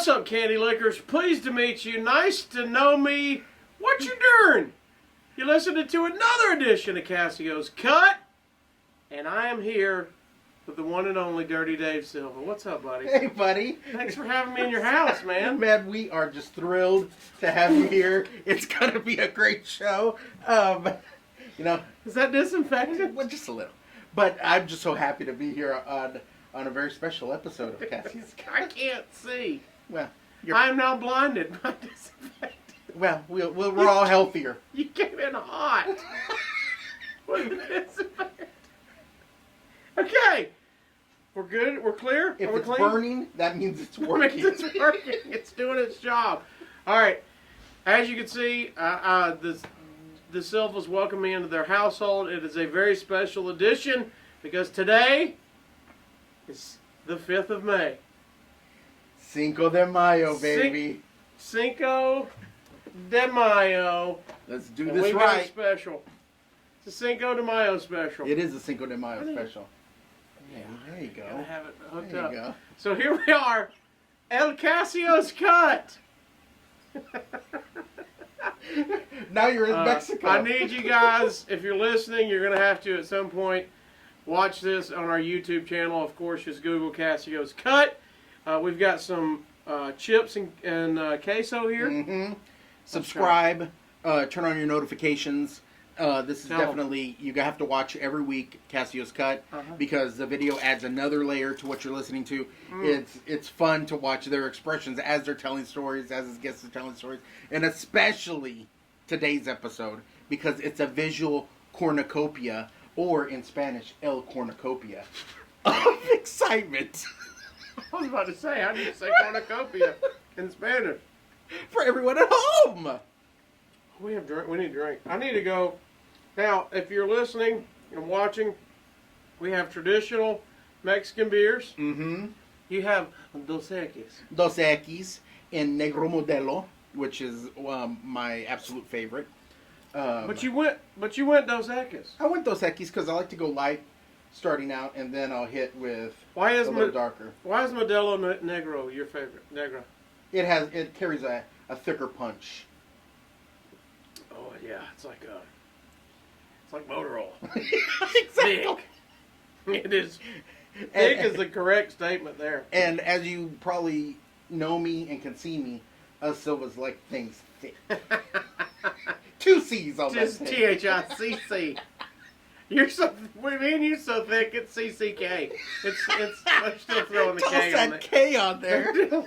What's up, Candy Lickers? Pleased to meet you. Nice to know me. What you doing? You're listening to another edition of Casio's Cut, and I am here with the one and only Dirty Dave Silva. What's up, buddy? Hey, buddy. Thanks for having me in your house, man. Man, we are just thrilled to have you here. It's going to be a great show. Is that disinfectant? Well, just a little. But I'm just so happy to be here on a very special episode of Casio's Cut. I can't see. Well, I'm now blinded by disinfectant. Well, we're all healthier. You came in hot with the disinfectant. Okay. We're good? We're clear? If Are we it's clean? burning, that means it's working. It's working. It's doing its job. All right. As you can see, the Silvas welcome me into their household. It is a very special edition because today is the 5th of May. Cinco de Mayo, baby. Cinco de Mayo. Let's do And this we got a right. special. It's a Cinco de Mayo special. It is a Cinco de Mayo special. Yeah, there you go. Gotta have it hooked There up. you go. So here we are, El Casio's Cut. Now you're in Mexico. I need you guys, if you're listening, you're going to have to at some point watch this on our YouTube channel. Of course, just Google Casio's Cut. We've got some chips and queso here. Mm-hmm. Subscribe. Turn on your notifications. This is definitely, you have to watch every week Casio's Cut because the video adds another layer to what you're listening to. It's fun to watch their expressions as they're telling stories, as his guests are telling stories, and especially today's episode because it's a visual cornucopia, or in Spanish, el cornucopia, of excitement. I was about to say, I need to say cornucopia in Spanish. For everyone at home. We need a drink. I need to go. Now, if you're listening and watching, we have traditional Mexican beers. Mm-hmm. You have Dos Equis. Dos Equis and Negro Modelo, which is my absolute favorite. But you went Dos Equis. I went Dos Equis because I like to go light starting out, and then I'll hit with a little darker. Why is Modelo Negro your favorite? Negro. It carries a thicker punch. Oh yeah, it's like motor oil. Exactly. Thick. It is. Thick is the correct statement there. And as you probably know me and can see me, us Silvas like things thick. 2 C's on that. Just THICC. You're so. Me and you so thick. It's CCK. I'm still throwing the Toss K on that it. K on there.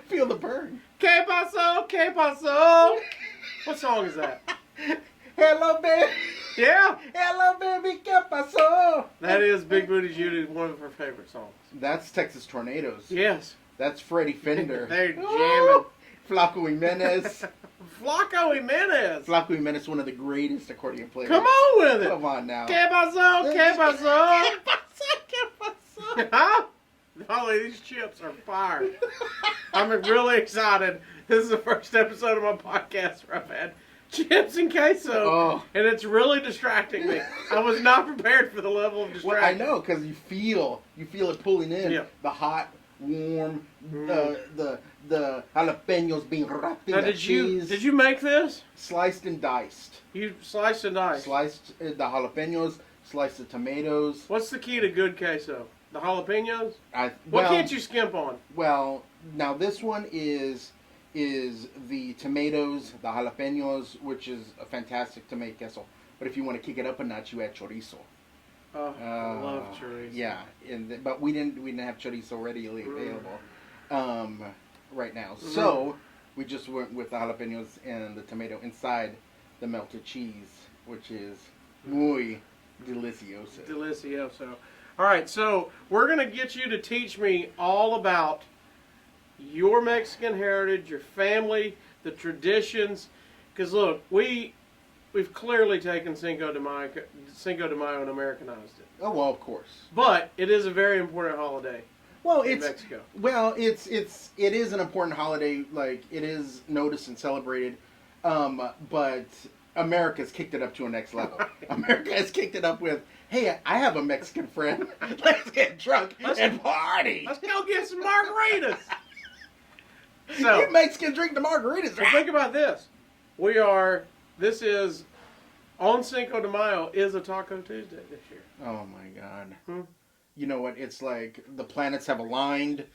Feel the burn. Que paso? Que paso? What song is that? Hello, baby. Yeah. Hello, baby. Que pasó? That is Big Booty Judy, one of her favorite songs. That's Texas Tornadoes. Yes. That's Freddie Fender. They're jamming. Ooh. Flaco Jimenez. Flaco Jimenez. Flaco Jimenez, one of the greatest accordion players. Come on with it. Come on now. Que paso? Que paso? Que pasó? Huh? Oh, these chips are fire. I'm really excited. This is the first episode of my podcast where I've had chips and queso, and it's really distracting me. I was not prepared for the level of distraction. Well, I know, because you feel it pulling in. Yeah. The hot, warm, the jalapenos being wrapped in Now, the cheese. did you make this? Sliced and diced. You sliced and diced. Sliced the jalapenos, sliced the tomatoes. What's the key to good queso? The jalapenos? What can't you skimp on? Well, now this one is the tomatoes, the jalapenos, which is a fantastic to make queso. But if you want to kick it up a notch, you add chorizo. Oh, I love chorizo. Yeah, but we didn't have chorizo readily available right now. So we just went with the jalapenos and the tomato inside the melted cheese, which is muy delicioso. Delicioso. All right, so we're going to get you to teach me all about your Mexican heritage, your family, the traditions. Because look, we've clearly taken Cinco de Mayo and Americanized it. Oh well, of course. But it is a very important holiday. Well, in Mexico. Well, it is an important holiday. Like, it is noticed and celebrated. But America's kicked it up to a next level. America has kicked it up with, hey, I have a Mexican friend. Let's get drunk and party. Let's go get some margaritas. So you Mexicans drink the margaritas. well, think about this. This is, on Cinco de Mayo, is a Taco Tuesday this year. Oh my God. You know what? It's like the planets have aligned.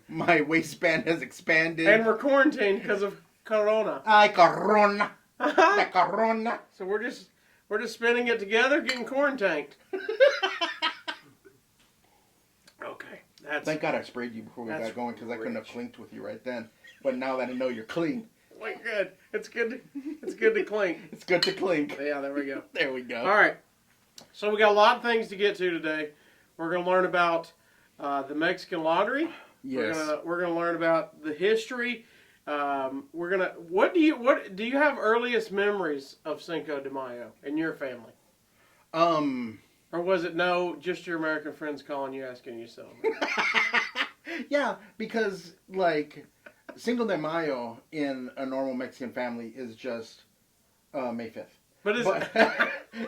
My waistband has expanded. And we're quarantined because of Corona. Ay, corona. La corona. So we're just spending it together, getting quarantined. Okay. Thank God I sprayed you before we got going, because I couldn't have clinked with you right then. But now that I know you're clean. Wait, good. It's good to clink. It's good to clink. Yeah, there we go. There we go. All right. So we got a lot of things to get to today. We're going to learn about the Mexican lottery. Yes. We're gonna learn about the history. What do you have earliest memories of Cinco de Mayo in your family? Or was it just your American friends calling you asking you so? Yeah, because like Cinco de Mayo in a normal Mexican family is just May 5th. But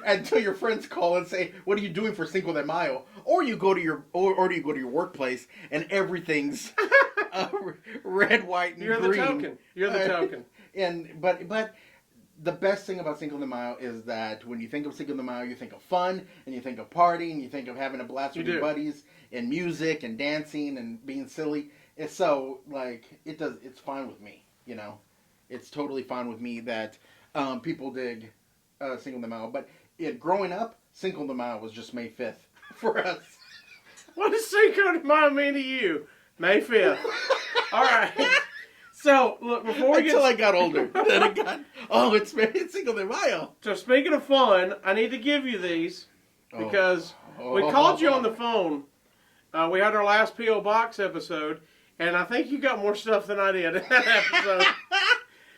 until your friends call and say, "What are you doing for Cinco de Mayo?" Or you go to your workplace and everything's red, white, and You're green. the token. You're the token. But the best thing about Cinco de Mayo is that when you think of Cinco de Mayo, you think of fun, and you think of partying, you think of having a blast with your buddies, and music, and dancing, and being silly. And so, like, it's fine with me, you know? It's totally fine with me that people dig Cinco de Mayo. But growing up, Cinco de Mayo was just May 5th for us. What does Cinco de Mayo mean to you? May 5th. All right. So, look, before we Until I got older. Then it got, it's Cinco de Mayo. So, speaking of fun, I need to give you these because we called you on the phone. We had our last P.O. Box episode, and I think you got more stuff than I did in that episode.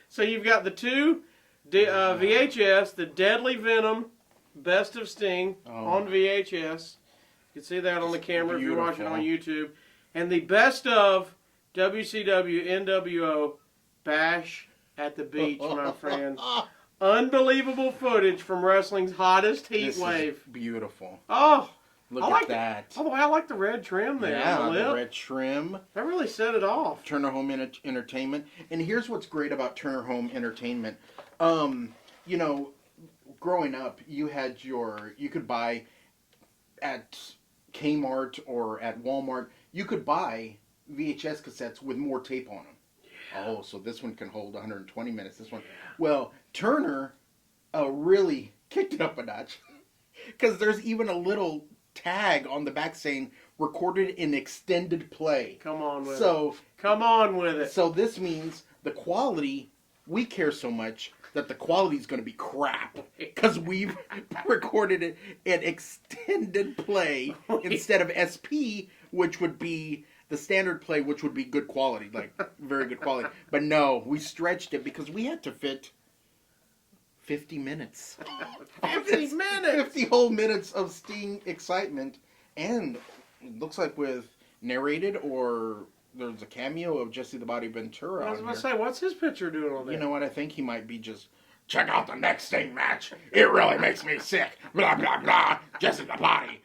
So, you've got the two VHS, the Deadly Venom, Best of Sting on VHS. You can see that on the camera if you're watching on YouTube. And the Best of WCW NWO Bash at the Beach, my friend. Unbelievable footage from wrestling's hottest heat wave. Beautiful. Oh, look at that. By the way, I like the red trim there. Yeah, the red trim. That really set it off. Turner Home Entertainment. And here's what's great about Turner Home Entertainment. You know, growing up, you could buy at Kmart or at Walmart, you could buy VHS cassettes with more tape on them. Yeah. Oh, so this one can hold 120 minutes. This one. Yeah. Well, Turner really kicked it up a notch. Because there's even a little tag on the back saying, recorded in extended play. Come on with it. Come on with it. So this means the quality, we care so much that the quality is going to be crap. Because we've recorded it in extended play instead of SP, which would be the standard play, which would be good quality, like very good quality. But no, we stretched it because we had to fit 50 minutes. 50 minutes! 50 whole minutes of Sting excitement. And it looks like with narrated or there's a cameo of Jesse the Body Ventura. I was going to say, what's his picture doing on there? You know what? I think he might be just, check out the next Sting match. It really makes me sick. Blah, blah, blah. Jesse the Body.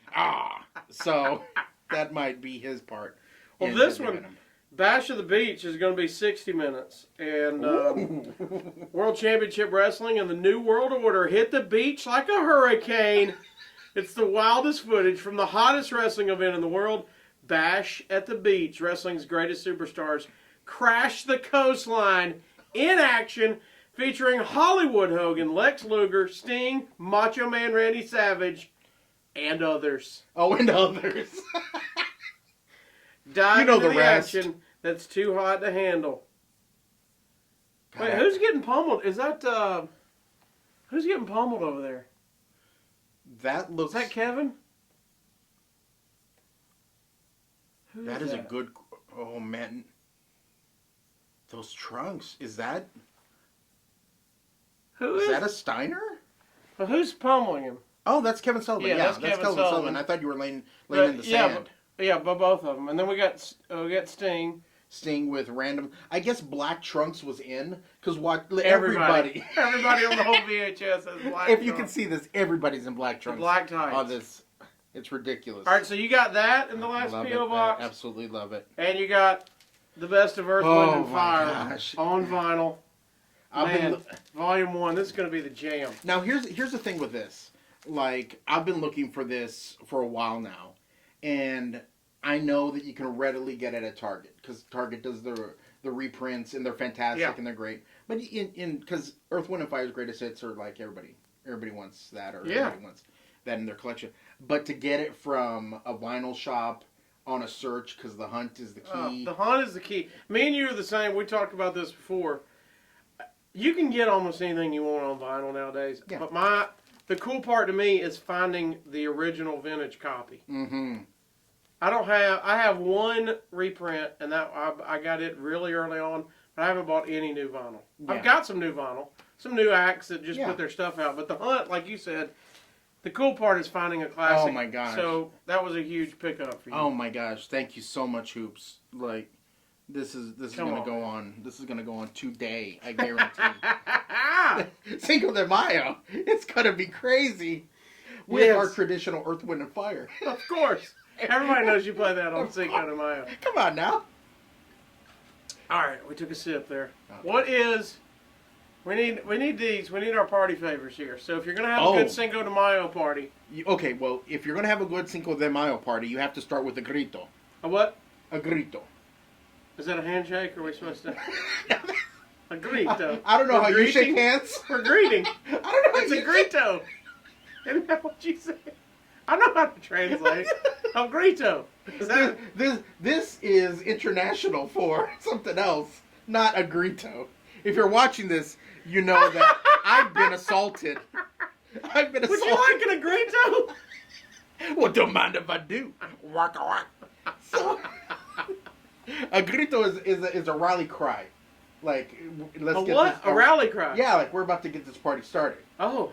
So that might be his part. Well, this one, Bash of the Beach, is going to be 60 minutes. And World Championship Wrestling and the New World Order hit the beach like a hurricane. It's the wildest footage from the hottest wrestling event in the world. Bash at the Beach, wrestling's greatest superstars, crash the coastline in action, featuring Hollywood Hogan, Lex Luger, Sting, Macho Man Randy Savage, and others. Oh, and others. Dive into the action that's too hot to handle. Wait, who's getting pummeled? Is that, who's getting pummeled over there? That looks... Is that Kevin? That is a good... Oh, man. Those trunks. Is that... Is that a Steiner? Well, who's pummeling him? Oh, that's Kevin Sullivan. Yeah, that's Kevin Sullivan. I thought you were laying in the sand. Yeah, but both of them. And then we got Sting. Sting with random... I guess black trunks was in. Because everybody on the whole VHS has black trunks. If you can see this, everybody's in black trunks. The black tights. Oh, this... It's ridiculous. All right, so you got that in the last P.O. box. I absolutely love it. And you got The Best of Earth, Wind, and Fire gosh. on vinyl. I've been, Volume 1. This is going to be the jam. now here's the thing with this. Like, I've been looking for this for a while now, and I know that you can readily get it at Target because Target does the reprints and they're fantastic and they're great. But because Earth, Wind, and Fire's greatest hits are like everybody wants that, or everybody wants that in their collection. But to get it from a vinyl shop on a search, because the hunt is the key. The hunt is the key. Me and you are the same. We talked about this before. You can get almost anything you want on vinyl nowadays. Yeah. But the cool part to me is finding the original vintage copy. Mm-hmm. I have one reprint, and that I got it really early on, but I haven't bought any new vinyl. Yeah. I've got some new vinyl, some new acts that just Yeah. put their stuff out. But the hunt, like you said, the cool part is finding a classic. Oh my gosh. So that was a huge pickup for you. Oh my gosh! Thank you so much, Hoops. Like, this is gonna go on. This is gonna go on today. I guarantee. Cinco de Mayo. It's gonna be crazy. With our traditional Earth, Wind, and Fire. Of course. Everybody knows you play that on Cinco de Mayo. Come on now. All right, we took a sip there. Okay. What is? We need these. We need our party favors here. So if you're gonna have a good Cinco de Mayo party, Okay, well, if you're gonna have a good Cinco de Mayo party, you have to start with a grito. a what? A grito. Is that a handshake, or are we supposed to? A grito. I don't know For how you shake greeting? hands. For greeting. I don't know. It's a grito. Isn't that what you said? I know how to translate. A grito. Is that? This is international for something else, not a grito. If you're watching this, you know that I've been assaulted. I've been assaulted. Would you like an agrito? Well, don't mind if I do. Waka waka. So, a grito is a rally cry. Like, let's A get what? this. A rally cry? Yeah, like we're about to get this party started. Oh.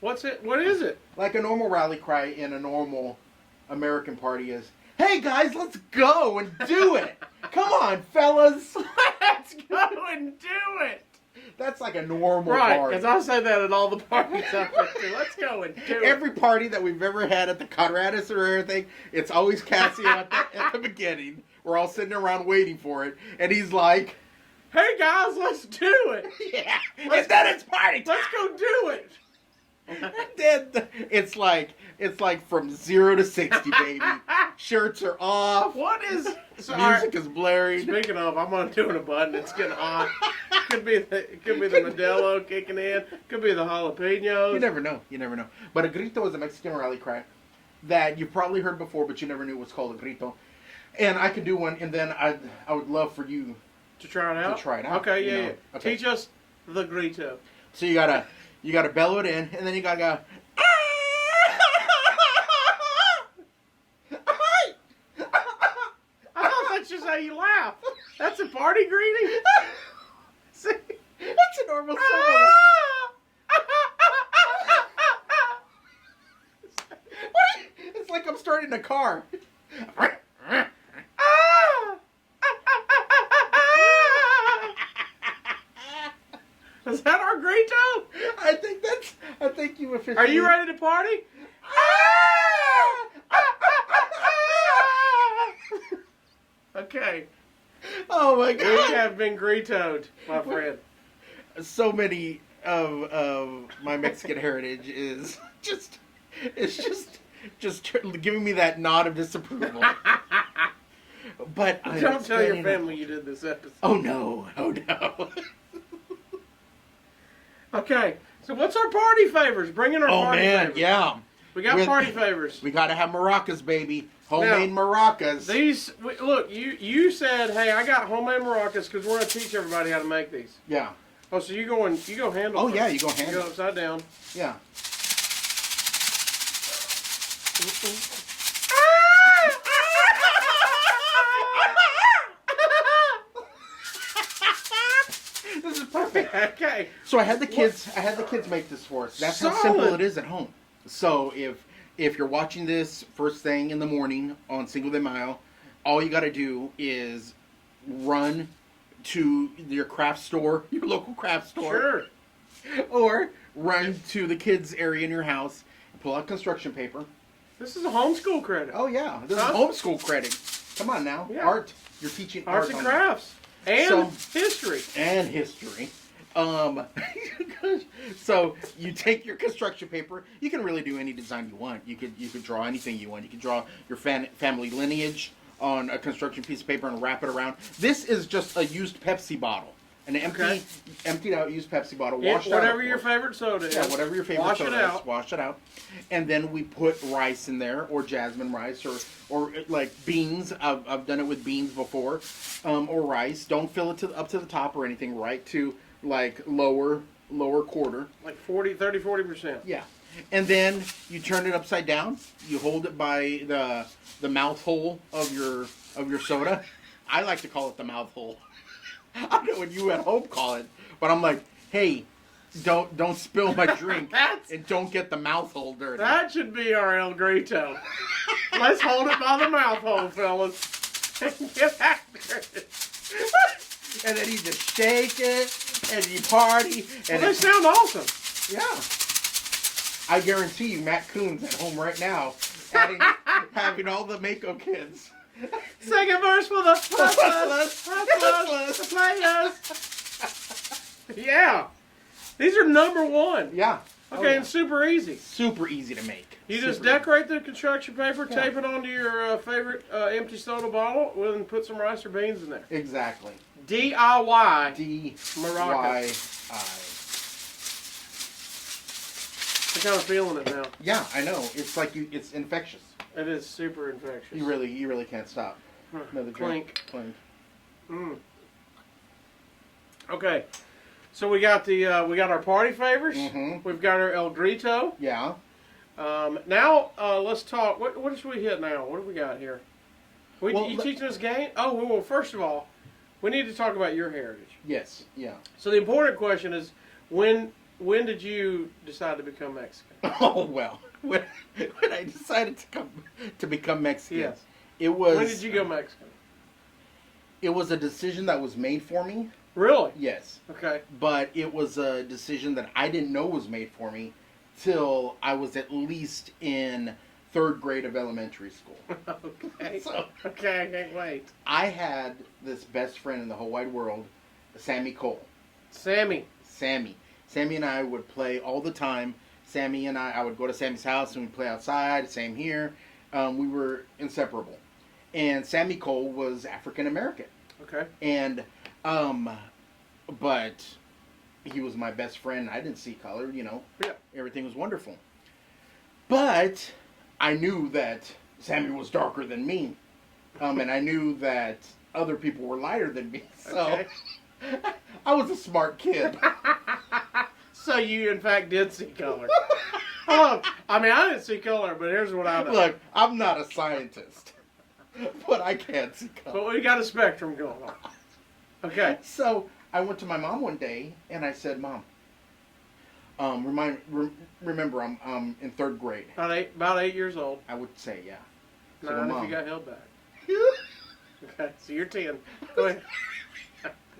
What's it? What is it? Like a normal rally cry in a normal American party is, "Hey guys, let's go and do it. Come on, fellas. Let's go and do it. That's like a normal Right, party. because I say that at all the parties I've been to. Let's go and do it. Every party that we've ever had at the Conradus or anything, it's always Casio at the beginning. We're all sitting around waiting for it, and he's like, Hey guys, let's do it. "Yeah, and then it's party time." Let's go do it. And then it's like from 0 to 60, baby. Shirts are off. What is? Music is blaring. Speaking of, I'm gonna do a button. It's getting hot. It could be the Modelo kicking in. Could be the jalapenos. You never know. You never know. But a grito is a Mexican rally cry that you've probably heard before, but you never knew it was called a grito. And I could do one, and then I would love for you To try it out. Okay, you yeah, know. yeah. Okay. Teach us the grito. So you gotta bellow it in, and then you gotta go. I thought that's just how you laugh. That's a party greeting. See? That's a normal song. It's like I'm starting a car. Is that our grito? I think you officially. Are you ready to party? Okay. Oh my We god. have been gritoed, my friend. So many of my Mexican heritage is just giving me that nod of disapproval. But Don't tell your family you did this episode. Oh no. Okay, so what's our party favors? Bring in our Oh party man, favors. yeah. We got party favors. We gotta have maracas, baby. Homemade maracas. These, look, you said, hey, I got homemade maracas because we're going to teach everybody how to make these. Yeah. Oh, so you go handle. Oh first. yeah, you go handle. You go upside down. Yeah. This is perfect. Okay. So I had the kids make this for us. That's how simple it is at home. So if you're watching this first thing in the morning on Cinco de Mayo, all you got to do is run to your craft store, your local craft store. Sure. Or run to the kids area in your house and pull out construction paper. This is a homeschool credit. Oh yeah, this is homeschool credit. Come on now. Yeah. Art. You're teaching Arts art and crafts. And history. And history. So you take your construction paper. You can really do any design you want. You could draw anything you want. You can draw your family lineage on a construction piece of paper and wrap it around. This is just a used Pepsi bottle. An emptied out used Pepsi bottle. Washed out, whatever your favorite soda is. Yeah, whatever your favorite soda is. Wash it out. And then we put rice in there, or jasmine rice, or like beans. I've done it with beans before, or rice. Don't fill it up to the top or anything. Right to like lower quarter. Like 40%. Yeah. And then you turn it upside down. You hold it by the mouth hole of your soda. I like to call it the mouth hole. I don't know what you at home call it, but I'm like, hey, don't spill my drink and don't get the mouth hole dirty. That should be our El Grito. Let's hold it by the mouth hole, fellas. And get after it. And then you just shake it, and you party. And they sound awesome. Yeah. I guarantee you, Matt Coon's at home right now, having all the Mako kids. Second verse for the hustlers, the players. Yeah. These are number one. Yeah. Okay, and super easy. Super easy to make. You just decorate the construction paper, tape it onto your favorite empty soda bottle, and put some rice or beans in there. Exactly. DIY. DIY. I'm kind of feeling it now. Yeah, I know. It's like it's infectious. It is super infectious. You really can't stop. Another drink. Clink. Okay, so we got our party favors. Mm-hmm. We've got our El Grito. Yeah. Now let's talk. What should we hit now? What do we got here? You teaching us game? Oh well. First of all, we need to talk about your heritage. Yes. Yeah. So the important question is when did you decide to become Mexican? Oh well. When I decided to become Mexican, yes. It was. When did you go Mexican? It was a decision that was made for me. Really? Yes. Okay. But it was a decision that I didn't know was made for me till I was at least in 3rd grade of elementary school. Okay. So, okay, I can't wait. I had this best friend in the whole wide world, Sammy Cole. Sammy and I would play all the time. I would go to Sammy's house and we'd play outside. Same here. We were inseparable. And Sammy Cole was African American. Okay. And, but he was my best friend. I didn't see color, Yeah. Everything was wonderful. But I knew that Sammy was darker than me. And I knew that other people were lighter than me. So okay. I was a smart kid. So you, in fact, did see color. Look, I mean, I didn't see color, but here's what I know. Look, I'm not a scientist, but I can't see color. But we got a spectrum going on. Okay. So I went to my mom one day, and I said, Mom, remember, I'm in 3rd grade. About 8 years old. I would say, yeah. So Mom, if you got held back. Okay, so you're 10. Go ahead.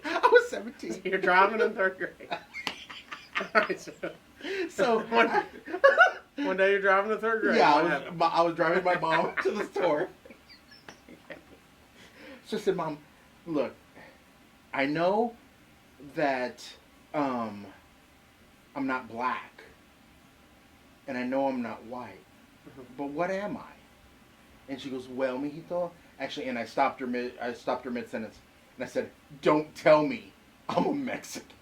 I was 17. So you're driving in 3rd grade. Alright, so one day you're driving to 3rd grade. Yeah, I was driving my mom to the store. So I said, Mom, look, I know that I'm not black, and I know I'm not white, but what am I? And she goes, well, mijito, actually, and I stopped her mid-sentence, and I said, don't tell me I'm a Mexican.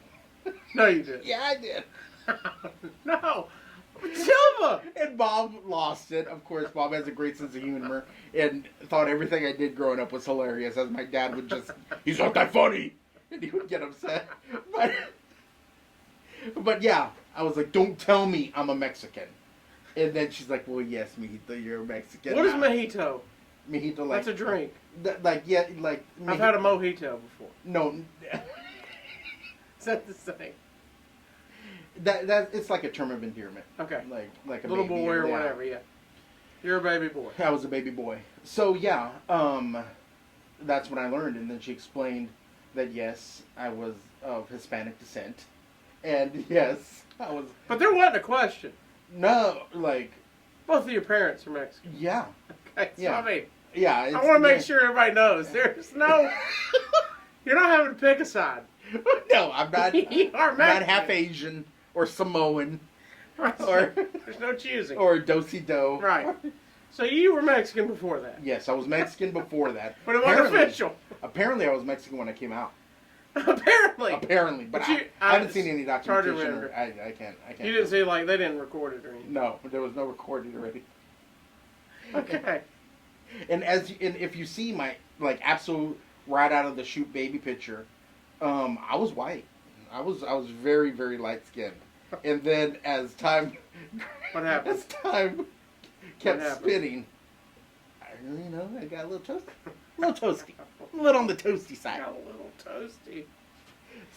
No, you did. Yeah, I did. No. Silva! And Bob lost it. Of course, Bob has a great sense of humor and thought everything I did growing up was hilarious, as my dad would just, he's not that funny. And he would get upset. But yeah, I was like, don't tell me I'm a Mexican. And then she's like, well, yes, mijito, you're a Mexican. What is mojito? Mojito, like... That's a drink. Like... I've had a mojito before. No. Is that the same? That it's like a term of endearment. Okay. Like a little baby boy or whatever, yeah. You're a baby boy. I was a baby boy. So yeah, that's when I learned, and then she explained that yes, I was of Hispanic descent, and yes, I was. But there wasn't a question. No, like both of your parents are Mexican. Yeah. Okay. So yeah. I mean, Yeah, I want to make sure everybody knows. There's no. You're not having to pick a side. No, I'm not. You are I'm not Mexican. half Asian or Samoan Right. or There's no choosing. or do-si-do. Right. So you were Mexican before that. Yes, I was Mexican before that. But it wasn't official. Apparently, I was Mexican when I came out. Apparently. Apparently, but But I haven't seen any it's hard to documentation. remember. I can't. You didn't see, like, they didn't record it or anything. No, there was no recording already. Okay. And if you see my like absolute right out of the chute baby picture, I was white. I was very, very light skinned. And then as time What happened? as time kept happened? spinning, I got a little toasty, a little on the toasty side. Got a little toasty.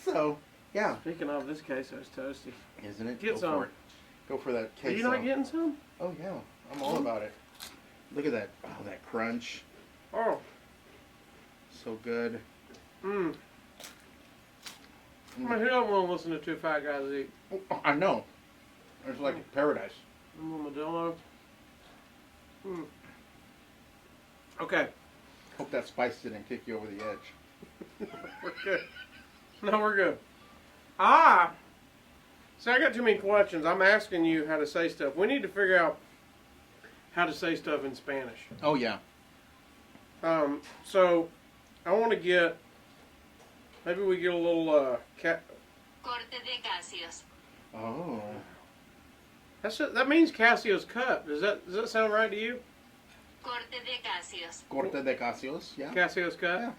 So yeah, Speaking of, this queso's toasty. isn't it? Get Go some. for it. Go for that Are queso. you not getting some? Oh yeah, I'm all about it. Look at that! Oh, that crunch, Oh. so good. Mmm. I mean, who don't want to listen to two fat guys eat? I know. It's like paradise. Armadillo. Okay. Hope that spice didn't kick you over the edge. We're good. No, we're good. Ah! See, I got too many questions. I'm asking you how to say stuff. We need to figure out how to say stuff in Spanish. Oh yeah. So, I want to get... Maybe we get a little... Corte de Casios. Oh. That means Casio's cup. Does that sound right to you? Corte de Casios. Corte de Casios. Yeah. Casio's cup? Yeah.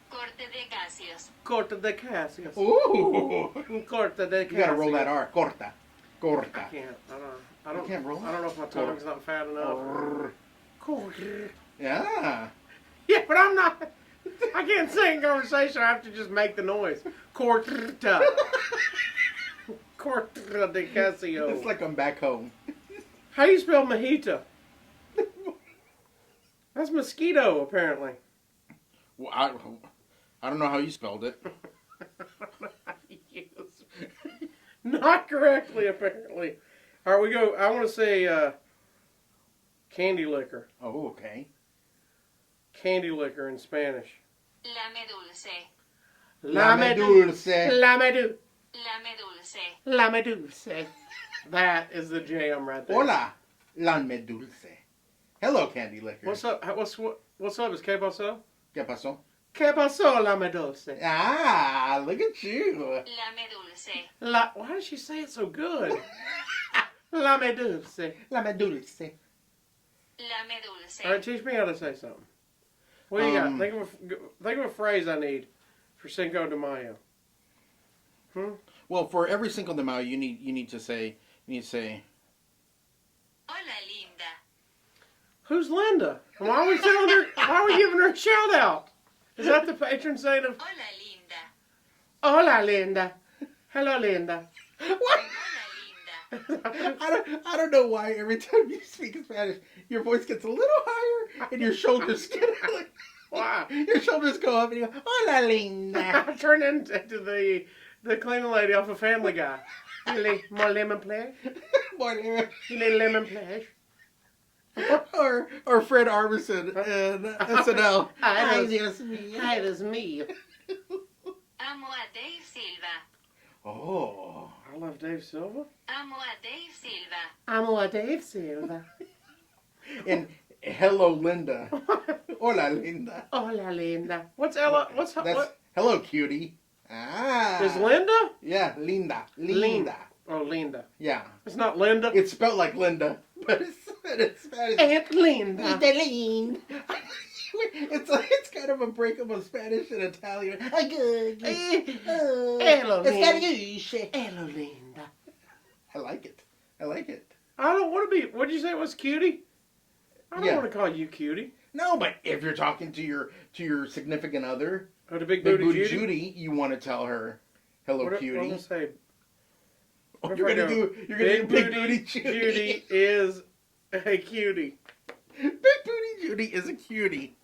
Corte de Casios. Corte de Casios. Ooh. Corte de Casios. You gotta roll that R. Corta. Corta. I can't. I don't. You can't roll it? I don't know if my tongue's not fat enough. Corr. Yeah. Yeah, but I'm not. I can't say in conversation. I have to just make the noise. Corta. Corta de Casio. It's like I'm back home. How do you spell mojito? That's mosquito, apparently. Well, I don't know how you spelled it. Yes. Not correctly, apparently. All right, we go. I want to say candy liquor. Oh, okay. Candy liquor in Spanish. Lame dulce. Lame dulce. Lame dulce. Lame dulce. Lame dulce. That is the jam right there. Hola. Lame dulce. Hello, candy liquor. What's up? What's up? Is ¿Qué pasó? ¿Qué pasó? ¿Qué pasó, lame dulce? Ah, look at you. Lame dulce. Why does she say it so good? Lame dulce. Lame dulce. Lame dulce. All right, teach me how to say something. What do you got? Think of a phrase I need for Cinco de Mayo. Well, for every Cinco de Mayo, you need to say Hola, linda. Who's Linda? Why are we telling her? Why are we giving her a shout out? Is that the patron saint of? Hola, linda. Hola, Linda. Hello, Linda. what? Hola, linda. I don't know why every time you speak Spanish, your voice gets a little higher and your shoulders get like, Why? your shoulders go up and you go, Hola, linda. I turned into the cleaning lady off of Family Guy. More lemon pleasure. Morning. Lemon pleasure. or Fred Armisen in SNL. Hi, Dios mío. Hi, it is me. Amo a Dave Silva. Oh. I love Dave Silva. Amo a Dave Silva. I'm a Dave Silva. And hello, Linda. Hola, Linda. Hola, Linda. What's Ella? That's What? hello, cutie. Ah. Is Linda? Yeah, Linda. Linda. Oh, Linda. Yeah. It's not Linda. It's spelled like Linda, but it's Spanish. Aunt Linda. Linda. It's kind of a breakup of Spanish and Italian. Hello, Hello, Linda. Hello, Linda. I like it. I like it. I don't want to be. What'd you say it was, cutie? I don't Yeah. want to call you cutie. No, but if you're talking to your significant other, Oh, the big Big booty Booty Judy. Judy, you want to tell her, "Hello, What cutie." am I gonna say? Oh, What you're if I gonna go, do Big Booty Judy is a cutie. Big Booty Judy is a cutie.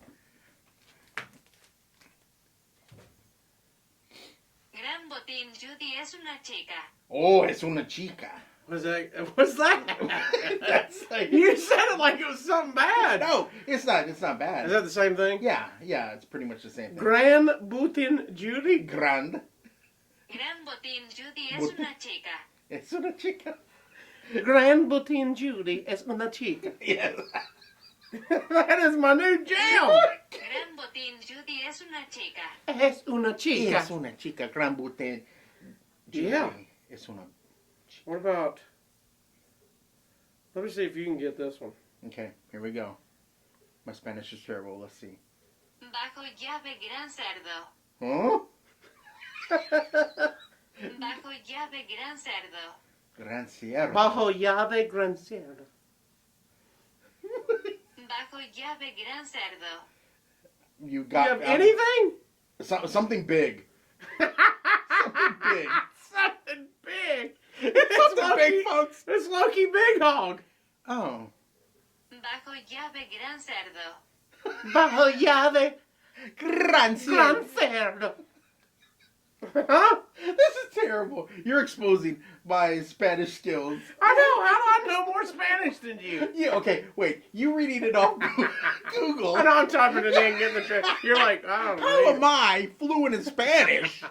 Gran botín, Judy es una chica. Oh, es una chica. Was that? What's that? That's like, You said it like it was something bad. no, it's not. It's not bad. Is that the same thing? Yeah, it's pretty much the same thing. Gran Butin Judy? Grand. Gran Botín Judy es una chica. Es una chica. Gran Butin Judy es una chica. Yes. That is my new jam. Gran Botín Judy es una chica. Es una chica. Es una chica. Gran bute. Yeah. Es una. What about? Let me see if you can get this one. Okay, here we go. My Spanish is terrible. Let's see. Bajo llave gran cerdo. Huh? Bajo llave gran cerdo. Gran Sierra. Bajo llave gran cerdo. Bajo llave gran cerdo. You You got have anything? something big. Something big. Something big. Something big, folks. It's Loki Big Hog. Oh. Bajo llave gran cerdo. Bajo llave Gran gran Sierra. cerdo. Huh? This is terrible. You're exposing my Spanish skills. I know. How do I know more Spanish than you? Yeah, okay, wait. You reading it off Google. I know I'm typing it in, getting the trick. You're like, I don't How know. am I fluent in Spanish?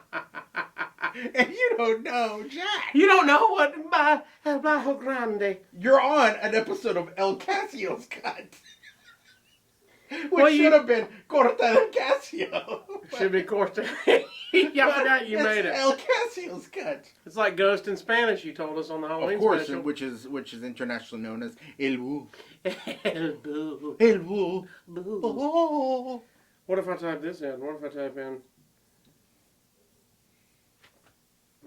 And you don't know Jack. You don't know what Bajo Grande. You're on an episode of El Casio's Cut. Which Well, you- should have been Corta del Casio. Should be Costa. Yeah, I forgot you It's made it. El Casio's Cut. It's like Ghost in Spanish. You told us on the Halloween Of course, special. which is internationally known as El Boo. El boo. El Boo. Boo. Oh. What if I type this in? What if I type in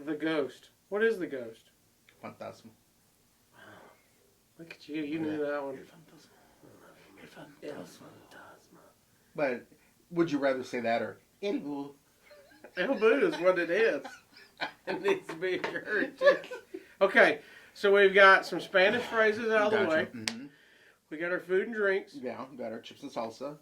the ghost? What is the ghost? Fantasma. Look at you. You knew that one. But would you rather say that or El Boo? El boo is what it is. It needs to be heard too. Okay, so we've got some Spanish phrases out of the way. Mhm. We got our food and drinks. Yeah, got our chips and salsa.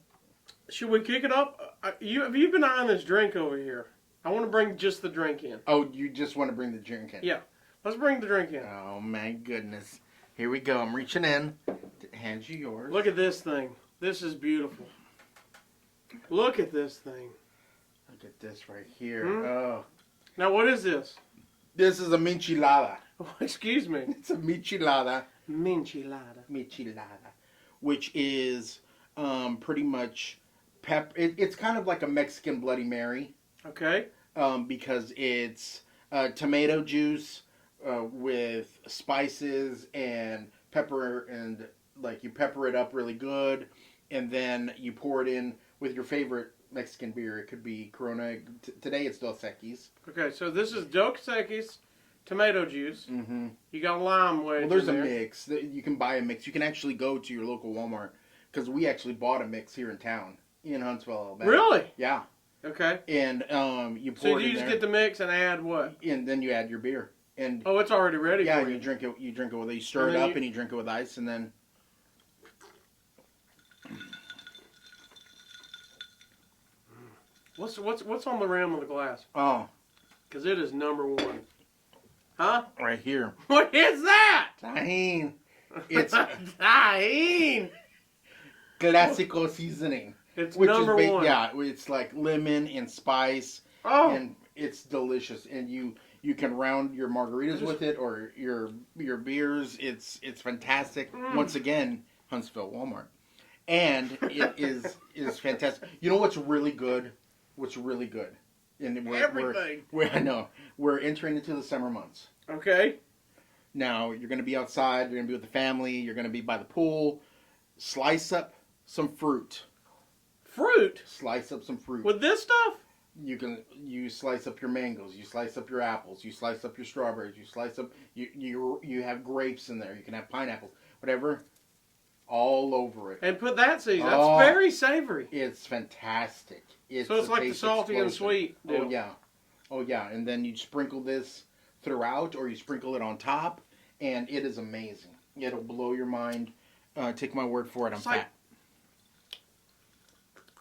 Should we kick it up? You've been eyeing this drink over here. I want to bring just the drink in. Oh, you just want to bring the drink in? Yeah. Let's bring the drink in. Oh my goodness. Here we go. I'm reaching in. Hand you yours. Look at this thing. This is beautiful. Look at this thing. Look at this right here. Hmm? Oh. Now, what is this? This is a michelada. Oh, excuse me. It's a michelada. Minchilada. Michelada. Which is pretty much it's kind of like a Mexican Bloody Mary. Okay. Because it's tomato juice with spices and pepper, and like you pepper it up really good, and then you pour it in with your favorite Mexican beer. It could be Corona. Today it's Dos Equis. Okay, so this is Dos Equis tomato juice. Mm-hmm. You got a lime wedge. Well, there's a in there. mix. You can buy a mix. You can actually go to your local Walmart, because we actually bought a mix here in town in Huntsville, Alabama. Really? Yeah. Okay. And you So pour it you in just there, get the mix and add what? and then you add your beer. And Oh, it's already ready yeah, for you you. drink it. You drink it with you stir And it then up, you- and you drink it with ice, and then What's on the rim of the glass? oh, Because it is number one. Huh? right here, What is that? tahine. It's Tahine. Classico seasoning, It's which number is one. yeah, it's like lemon and spice, Oh, and it's delicious. And you can round your margaritas with it, or your beers. It's fantastic. Mm. Once again, Huntsville Walmart, and it is fantastic. You know what's really good? What's really good? And everything. I know we're entering into the summer months. Okay. Now you're going to be outside. You're going to be with the family. You're going to be by the pool. Slice up some fruit. Fruit Slice up some fruit. with this stuff. You slice up your mangoes. You slice up your apples. You slice up your strawberries. You slice up you have grapes in there. You can have pineapples. Whatever. All over it. And put that season. That's Oh. very savory. It's fantastic. So it's a like the taste salty and explosion. sweet deal. Oh yeah. Oh yeah. And then you sprinkle this throughout, or you sprinkle it on top, and it is amazing. It'll blow your mind. Take my word for it. I'm It's like- fat.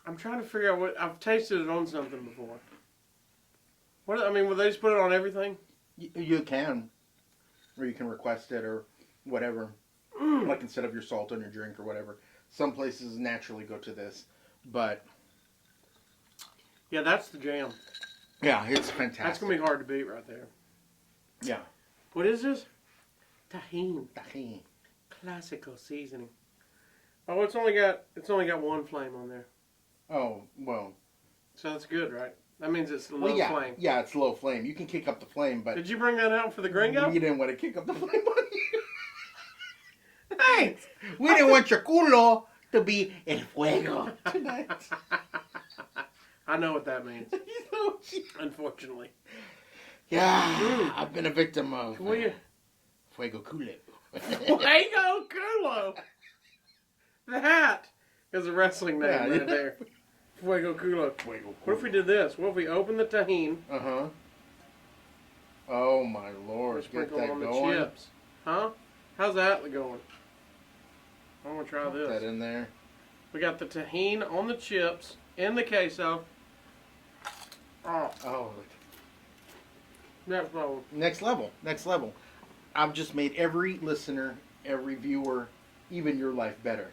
I'm trying to figure out what I've tasted it on something before. What I mean, will they just put it on everything? You can. or you can request it or whatever. Like instead of your salt on your drink or whatever. Some places naturally go to this, but Yeah, that's the jam. yeah, it's fantastic. That's gonna be hard to beat right there. Yeah. What is this? Tahini. Tahini. Classical seasoning. Oh, it's only got one flame on there. Oh, well. So that's good, right? That means it's low Well, yeah, flame. yeah, it's low flame. You can kick up the flame, but Did you bring that out for the gringo? you didn't want to kick up the flame on you. Hey! We didn't want your culo to be el fuego tonight. I know what that means. Unfortunately. Yeah, I've been a victim of Will you? fuego culo. Fuego Culo! That is a wrestling name Yeah, right yeah. there. Fuego Culo. Fuego What if we did this? What if we opened the tahine, Uh-huh. Oh, my Lord. and Get sprinkled that on the going. chips? Huh? How's that going? I'm going to try Put that this. in there. We got the tahine on the chips, in the queso. Oh, Oh, next level. next level. Next level. I've just made every listener, every viewer, even your life better.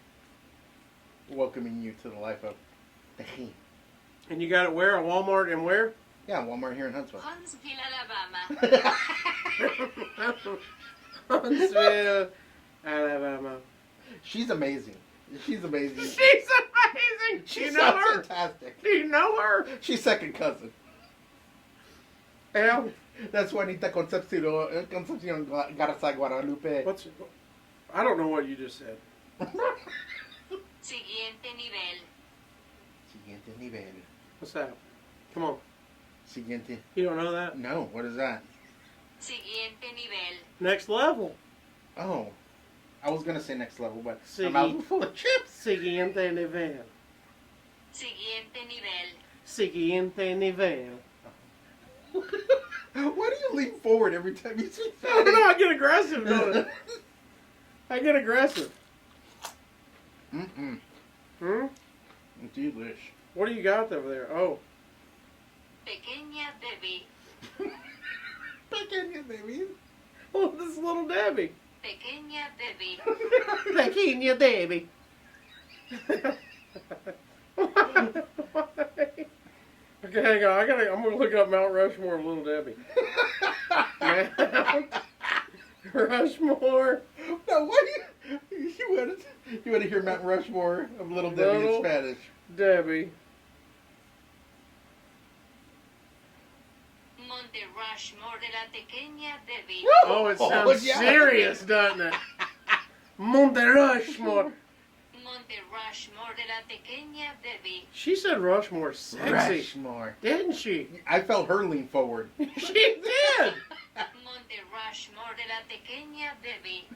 Welcoming you to the life of tahini. And you got it where? At Walmart and where? Yeah, Walmart here in Huntsville. Huntsville, Alabama. Huntsville, Alabama. She's amazing. She's amazing. She's amazing! She You know sounds her? fantastic. Do you know her? She's second cousin. Yeah. That's Juanita Concepcion Garza Guadalupe. What's... I don't know what you just said. Siguiente nivel. Siguiente nivel. What's that? Come on. Siguiente. You don't know that? No, what is that? Siguiente nivel. Next level. Oh. I was going to say next level, but Sigui- my mouth was full of chips. Siguiente nivel. Siguiente nivel. Siguiente nivel. Why do you lean forward every time you speak I don't Spanish? know, I get aggressive, don't I? I get aggressive. Mm-mm. Hmm? Delish. What do you got over there? Oh. Pequeña Debbie. Pequeña baby. Oh, this is little Debbie. Pequeña Debbie. Pequeña Debbie. Okay, hang on. I'm gonna look up Mount Rushmore of Little Debbie. Mount Rushmore. No, why you want to hear Mount Rushmore of Little Debbie in Little Spanish? Debbie. Monte Rushmore de la Pequeña Debbie. Oh, it sounds yeah. serious, doesn't it? Monte Rushmore. Monte Rushmore de la Pequeña Debbie. She said Rushmore sexy, Rushmore. didn't she? I felt her lean forward. She did. Monte Rushmore de la Pequeña Debbie.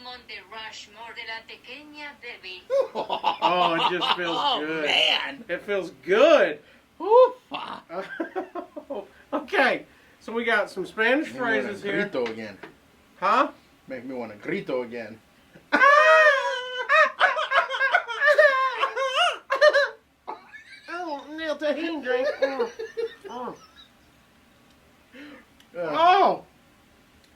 Monte Rushmore de la Pequeña Debbie. Oh, it just feels good. Man. It feels good. Oofa. Okay, so we got some Spanish phrases here. Grito again. Huh? Make me want to grito again. Oh, Neil Tahine drink. Oh. Oh. Uh, Oh.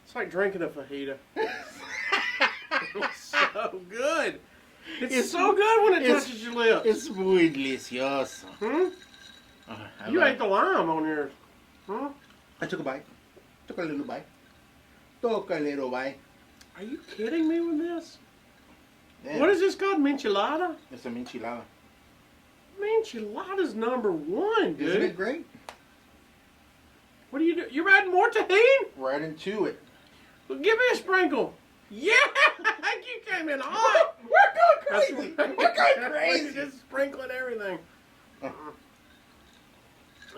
It's like drinking a fajita. It's so good. It's so good when it it's- touches your lips. It's muy delicioso. Hmm? You ate the lime on yours. Huh? I took a bite. Took a little bite. Took a little bite. Are you kidding me with this? Yeah. What is this called? Minchilada? It's a enchilada. Minchilada's number one, dude. Isn't it great? What do you do? You're adding more tahine? Right into it. Well, give me a sprinkle. Yeah! You came in hot. We're That's going crazy. right. We're going crazy. Just sprinkling everything. Uh.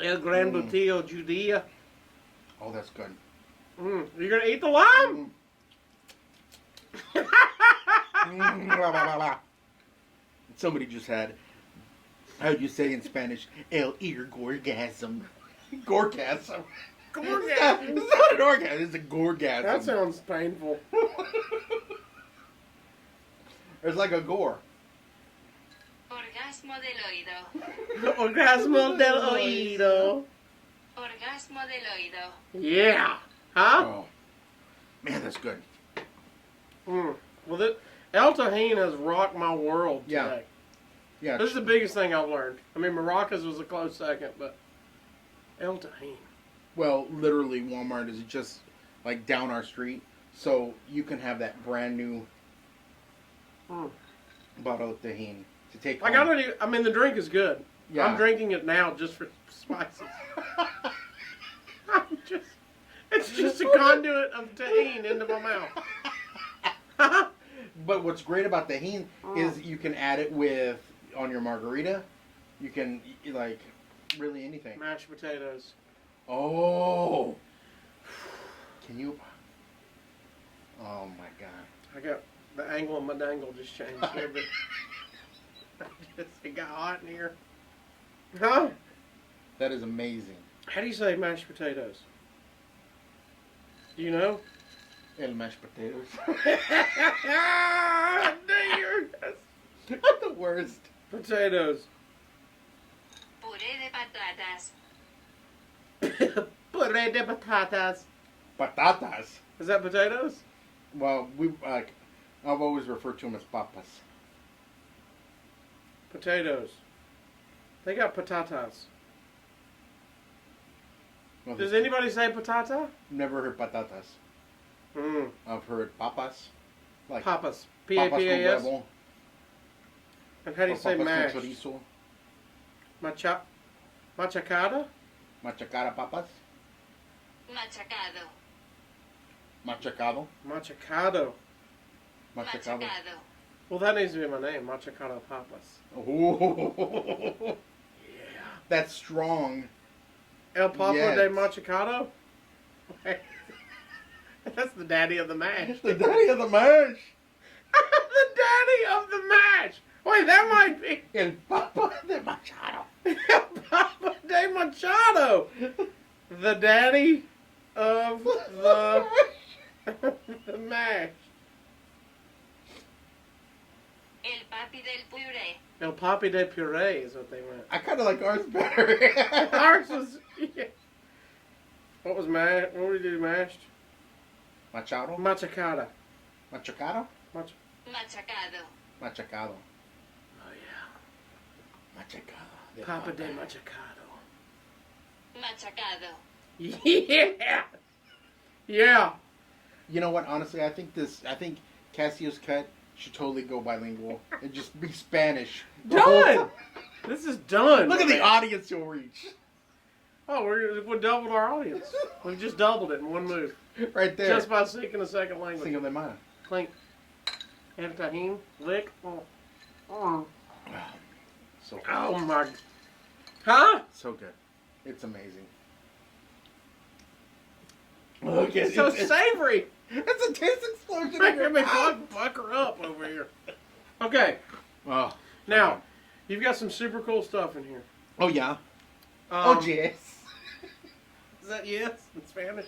El Gran Butillo Judea. Oh, that's good. You're going to eat the lime? Blah, blah, blah, blah. Somebody just had, how do you say in Spanish, el ear gorgasm. Gorgasm. Gorgasm. It's not an orgasm, it's a gorgasm. That sounds painful. It's like a gore. Orgasmo del oído. Orgasmo del oído. Orgasmo del oído. Yeah. Huh? Oh. Man, that's good. Well, El Tajin has rocked my world Yeah. today. Yeah. This is the biggest thing I've learned. I mean, maracas was a close second, but El Tajin. Well, literally, Walmart is just like down our street, so you can have that brand new bottle of tahini to take. Like home. I mean, the drink is good. Yeah. I'm drinking it now just for spices. It's just a conduit of tahini into my mouth. But what's great about tahini is you can add it on your margarita. You can like really anything. Mashed potatoes. Oh, can you? Oh my god! I got the angle of my dangle just changed a little bit. It got hot in here. Huh? That is amazing. How do you say mashed potatoes? Do you know? El mashed potatoes. Dang, I'm the worst. potatoes. Puré de patatas. Puré de patatas. Patatas. Is that potatoes? Well, I've always referred to them as papas. Potatoes. They got patatas. Well, Does anybody say patata? never heard patatas. I've heard papas. Like Papas. papas con P-A-P-A-S. huevo, And how do you or say papas mashed? con chorizo, Machacada? machacara papas, Machacado. machacado, Machacado. machacado. Machacado. Well, that needs to be my name. Machacado Papas. Oh, Yeah. that's strong. El Papa Yes. de Machacado? That's the daddy of the mash. The daddy of the mash. The daddy of the mash. Wait, that might be El papa de machado. El Papa de Machado. The daddy of the, the mash. El papi del puré. El Papi de Puree is what they meant. I kind of like ours better. Ours was. Yeah. What was mashed? What did we do mashed? Machado, Machacada. machacado, Machacado. machacado, Oh yeah. machacado. Papa de Machacado. Machacado. Yeah. Yeah. You know what? Honestly, I think Casio's cut should totally go bilingual and just be Spanish. the whole Done. time. This is done. Look at my the man. audience you'll reach. Oh, we doubled our audience. We've just doubled it in one move. Right there. Just by speaking a second language. Cinco de Mayo. Clink. And tahini. Lick. Oh. Oh. So good. Oh my. Huh? So good. It's amazing. Look, it's so savory. It's a taste explosion in Make your me mouth. pucker up over here. Okay. Oh. Now, you've got some super cool stuff in here. Oh yeah. Um, Oh yes. Is that yes in Spanish?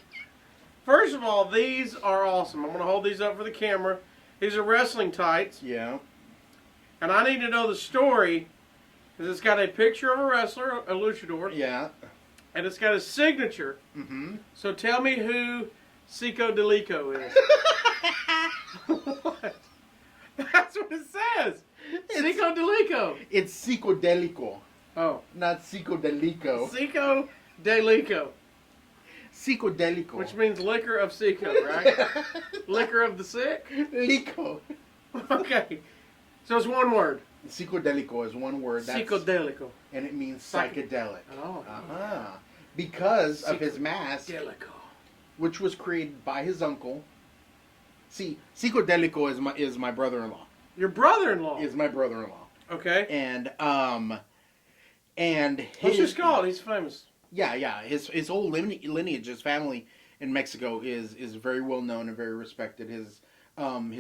First of all, these are awesome. I'm going to hold these up for the camera. These are wrestling tights. Yeah. And I need to know the story because it's got a picture of a wrestler, a luchador, Yeah. and it's got a signature. Mm-hmm. So tell me who Cinco de Lico is. What? That's what it says. Cinco de Lico. It's psicodelico, Oh. not psicodelico. Cinco de Lico. Psicodelico. Which means liquor of Cinco, right? Liquor of the sick? Lico. Okay. So it's one word. Psicodelico is one word. Psicodelico. And it means psychedelic. Oh. Uh-huh. Because of his mask, Delico. which was created by his uncle. See, Psicodelico is my brother-in-law. Your brother-in-law. Is my brother-in-law. Okay. And What's his called? He's famous. Yeah. His whole lineage, his family in Mexico is very well known and very respected. His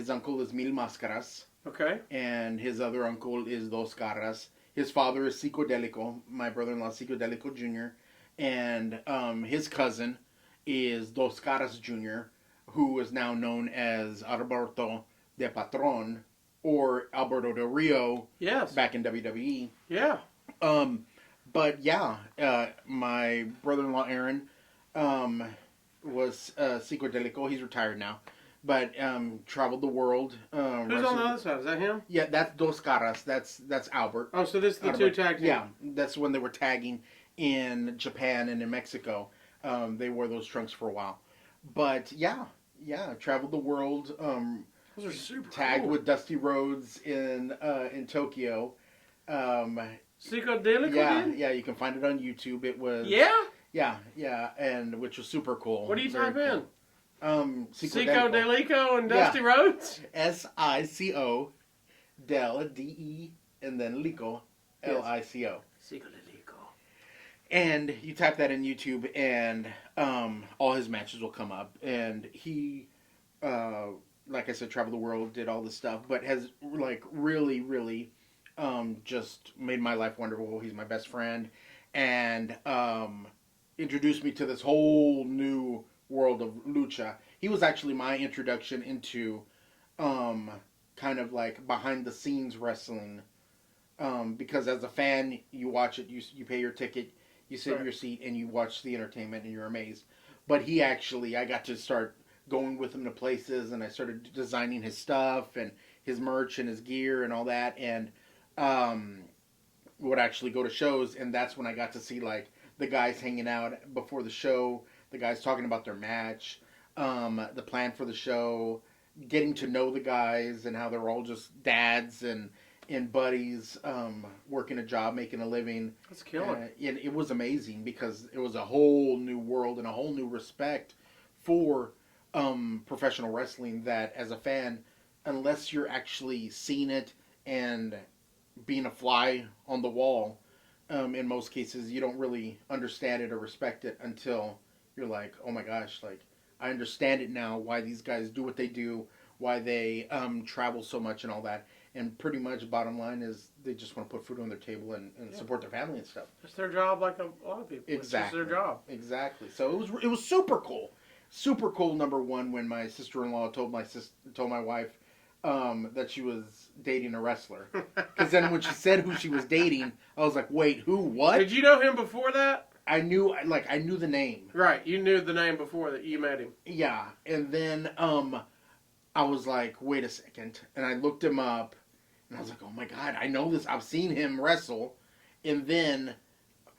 uncle is Mil Máscaras, Okay. and his other uncle is Dos Caras. His father is Psicodelico, my brother-in-law Psicodelico Jr., and his cousin is Dos Caras Jr., who is now known as Alberto de Patron or Alberto Del Rio. Yes. Back in WWE. Yeah. But yeah, my brother-in-law Aaron was Cinco De Mayo. He's retired now, but traveled the world. Who's on the other side? Is that him? Yeah, that's Dos Caras. That's Albert. Oh, so this is the two tag team. Yeah, that's when they were tagging in Japan and in Mexico. They wore those trunks for a while, but yeah, traveled the world. Those are super tagged cool. with Dusty Rhodes in Tokyo. Psychedelic? Yeah, you can find it on YouTube. It was yeah, and which was super cool. What do you type in? Psychodelico and Dusty Rhodes? SICO Del DE and then Lico LICO. Psychodelico. And you type that in YouTube and all his matches will come up. And he like I said, traveled the world, did all this stuff, but has like really just made my life wonderful. He's my best friend, and introduced me to this whole new world of lucha. He was actually my introduction into kind of like behind the scenes wrestling, because as a fan, you watch it, you pay your ticket, you sit in your seat, and you watch the entertainment, and you're amazed. But he actually, I got to start going with him to places, and I started designing his stuff and his merch and his gear and all that, and would actually go to shows, and that's when I got to see like the guys hanging out before the show, the guys talking about their match, the plan for the show, getting to know the guys and how they're all just dads and buddies, working a job, making a living. That's killer. And it was amazing because it was a whole new world and a whole new respect for professional wrestling that as a fan, unless you're actually seeing it and being a fly on the wall, in most cases, you don't really understand it or respect it until you're like, oh my gosh, like I understand it now, why these guys do what they do, why they travel so much and all that. And pretty much bottom line is they just want to put food on their table and support their family and stuff. It's their job like a lot of people. Exactly. It's their job. Exactly. So it was super cool. Super cool, number one, when my sister-in-law told my wife that she was dating a wrestler. Because then when she said who she was dating, I was like, wait, who, what? Did you know him before that? I knew the name. Right, you knew the name before that you met him. Yeah, and then I was like, wait a second. And I looked him up, and I was like, oh my God, I know this. I've seen him wrestle. And then,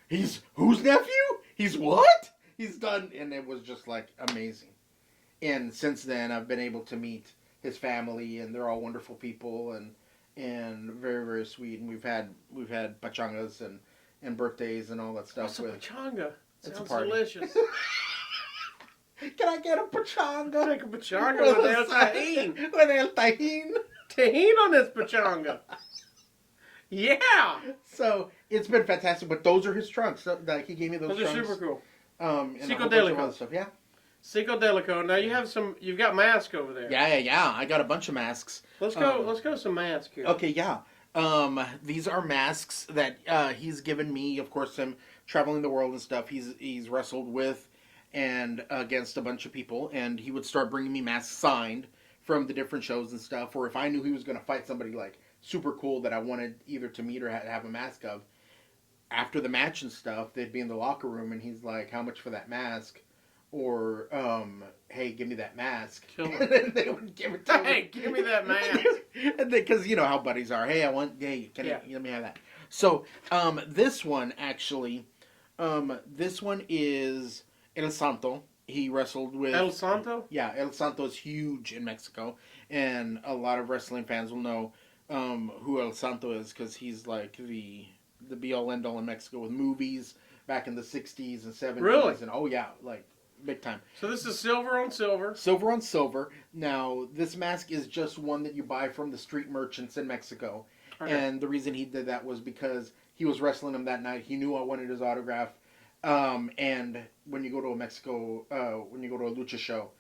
he's whose nephew? He's what? He's done, and it was just like amazing. And since then, I've been able to meet his family, and they're all wonderful people, and very, very sweet. And we've had pachangas and birthdays and all that stuff. What's a pachanga? It's Sounds a party. delicious. Can I get a pachanga? Take a pachanga with El Tajín. With El Tajín. Tajín on this pachanga. Yeah. So it's been fantastic, but those are his trunks. So, like, he gave me those Those are trunks. super cool. And a whole bunch of Psychodelico. other stuff. Yeah. Psychodelico. Now you've got masks over there. Yeah. I got a bunch of masks. Let's go to some masks here. Okay, yeah. These are masks that he's given me. Of course, him traveling the world and stuff. He's wrestled with and against a bunch of people, and he would start bringing me masks signed from the different shows and stuff. Or if I knew he was going to fight somebody like super cool that I wanted either to meet or have a mask of, after the match and stuff, they'd be in the locker room, and he's like, "How much for that mask?" Or, "Hey, give me that mask." Killer. And they would give it to me. Hey, give me that mask. Because you know how buddies are. Hey, can you let me have that? So, this one actually, this one is El Santo. He wrestled with El Santo? Yeah, El Santo is huge in Mexico, and a lot of wrestling fans will know who El Santo is because he's like the be all end all in Mexico with movies back in the 60s and 70s. Really? And oh yeah, like big time. So this is silver on silver. Silver on silver. Now, this mask is just one that you buy from the street merchants in Mexico. Okay. And the reason he did that was because he was wrestling him that night. He knew I wanted his autograph. And when you go to a Lucha show,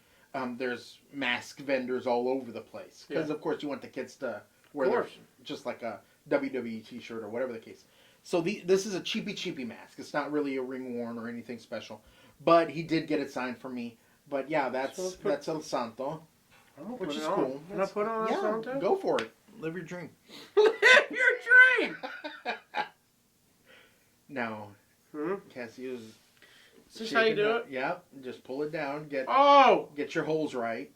there's mask vendors all over the place. Because, of course, you want the kids to wear just like a WWE t-shirt or whatever the case. So this is a cheapy mask. It's not really a ring worn or anything special. But he did get it signed for me. But yeah, that's El Santo, which is cool. Can I put on El Santo? Yeah, go for it. Live your dream. Live your dream! Now, Casio's Is this how you do it? Yep. Just pull it down. Get your holes right.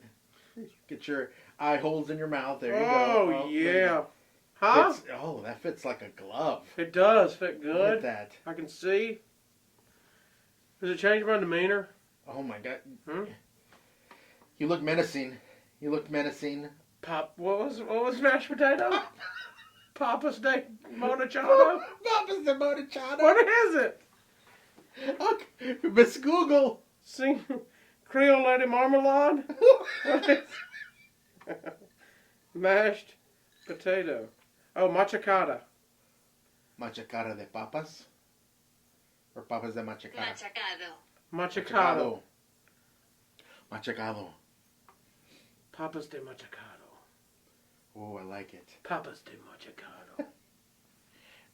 Get your eye holes in your mouth. There you go. Oh, yeah. Huh? That fits like a glove. It does fit good. Look at that. I can see. Does it change my demeanor? Oh my God. Hmm? You look menacing. You look menacing. What was mashed potato? Papa's de Monachado? Papa's de Monachado. What is it? Okay. Miss Google. Sing Creole Lady Marmalade? What is mashed potato. Oh, machacada. Machacada de papas? Or papas de machacada? Machacado. Machacado. Papas de machacado. Oh, I like it. Papas de machacado.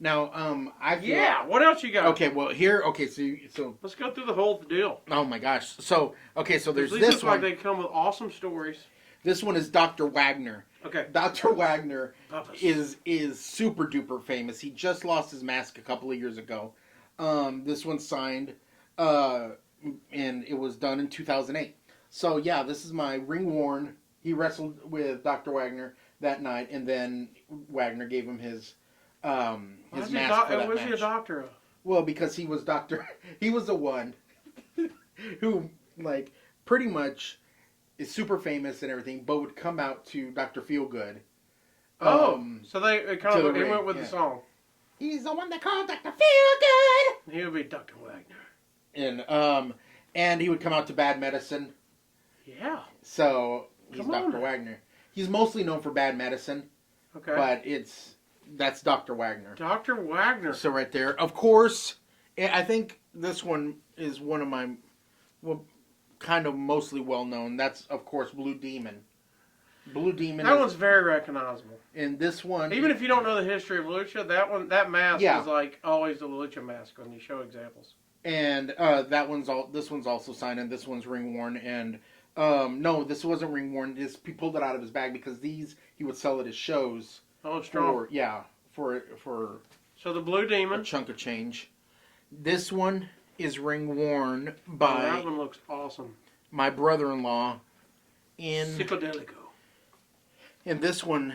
Now, I feel... Yeah, what else you got? Okay, well, so... Let's go through the whole deal. Oh, my gosh. So there's These this look one. like they come with awesome stories. This one is Dr. Wagner. Okay. Dr. Wagner Papas. is super duper famous. He just lost his mask a couple of years ago. This one's signed, and it was done in 2008. So yeah, this is my ring worn. He wrestled with Dr. Wagner that night, and then Wagner gave him his mask for that was match. he a doctor of? Well, because he was he was the one who, like, pretty much is super famous and everything, but would come out to Dr. Feelgood. So they went with the song. He's the one that called Dr. Feelgood. He would be Dr. Wagner. And he would come out to Bad Medicine. Yeah. So he's Come on. Dr. Wagner. He's mostly known for Bad Medicine. Okay. But that's Dr. Wagner. Dr. Wagner. So right there, of course, I think this one is one of my, kind of mostly well known. That's of course Blue Demon. Blue Demon. That one's very recognizable. And this one, Even if you don't know the history of Lucha, that mask Yeah. is like always the Lucha mask when you show examples. and this one's also signed, and this one's ring worn. And no, this wasn't ring worn. He pulled it out of his bag because these he would sell at his shows. Oh, strong. For So the Blue a Demon. chunk of change. This one is ring worn Oh, by that one looks awesome. my brother-in-law. Psychedelico. And this one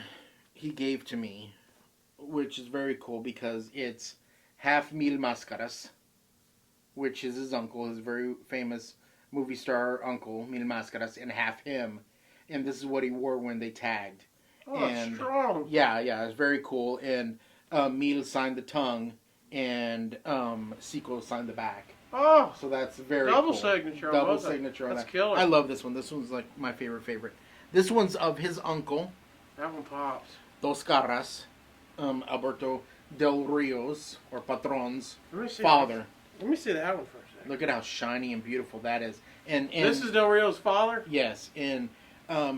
he gave to me, which is very cool because it's half Mil Máscaras, which is his uncle, his very famous movie star uncle, Mil Máscaras, and half him. And this is what he wore when they tagged. Oh, And strong. Yeah, it's very cool. And Mil signed the tongue, and Seco signed the back. Oh, So that's very double cool. signature. on Double both of them. signature on That's that. killer. I love this one. This one's like my favorite. This one's of his uncle, That one pops. Dos Caras, Alberto Del Rios, or Patron's Let me see. father. Let me see that one for a second. Look at how shiny and beautiful that is. And This is Del Rio's father? yes, and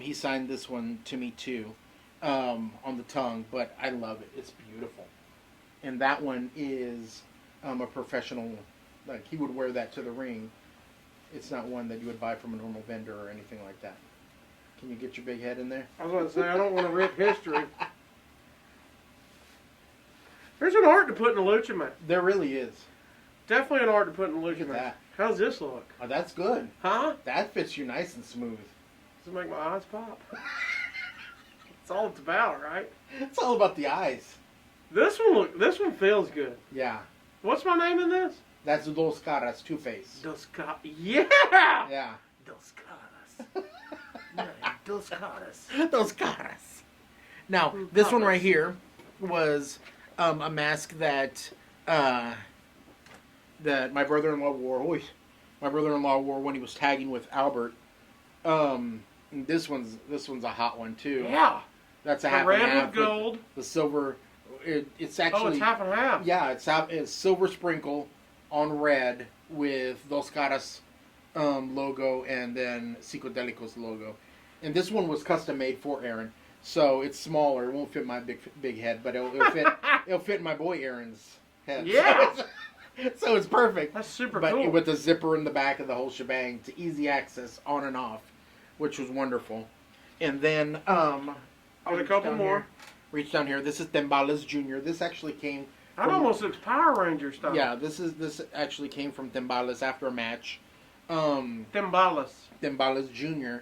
he signed this one to me too, on the tongue. But I love it. It's beautiful. And that one is a professional. Like, he would wear that to the ring. It's not one that you would buy from a normal vendor or anything like that. Can you get your big head in there? I was going to say, I don't want to rip history. There's an art to put in a lucha mask. There really is. Definitely an art to put in a lucha Look at mask. that. How's this look? Oh, that's good. Huh? That fits you nice and smooth. Does it make my eyes pop? That's all it's about, right? It's all about the eyes. This one feels good. Yeah. What's my name in this? That's Dos Caras, Two-Face. Yeah! Yeah. Dos Caras. Yeah, Dos Caras. Dos Caras. Now, this one right here was a mask that that my brother-in-law wore. My brother-in-law wore when he was tagging with Albert. This one's a hot one too. Yeah. That's a The half red and half. with gold. The silver. It's actually. Oh, it's half and half. Yeah, it's silver sprinkle on red with Dos Caras logo and then Psicodelico's logo. And this one was custom made for Aaron, so it's smaller. It won't fit my big head, but it'll fit my boy Aaron's head. Yeah. So it's perfect. That's super But cool. with the zipper in the back of the whole shebang to easy access on and off, which was wonderful. And then Got a couple more. Reach down here. This is Tembales Jr. This actually came That almost looks Power Ranger style. Yeah, this actually came from Timbales after a match. Timbales Jr.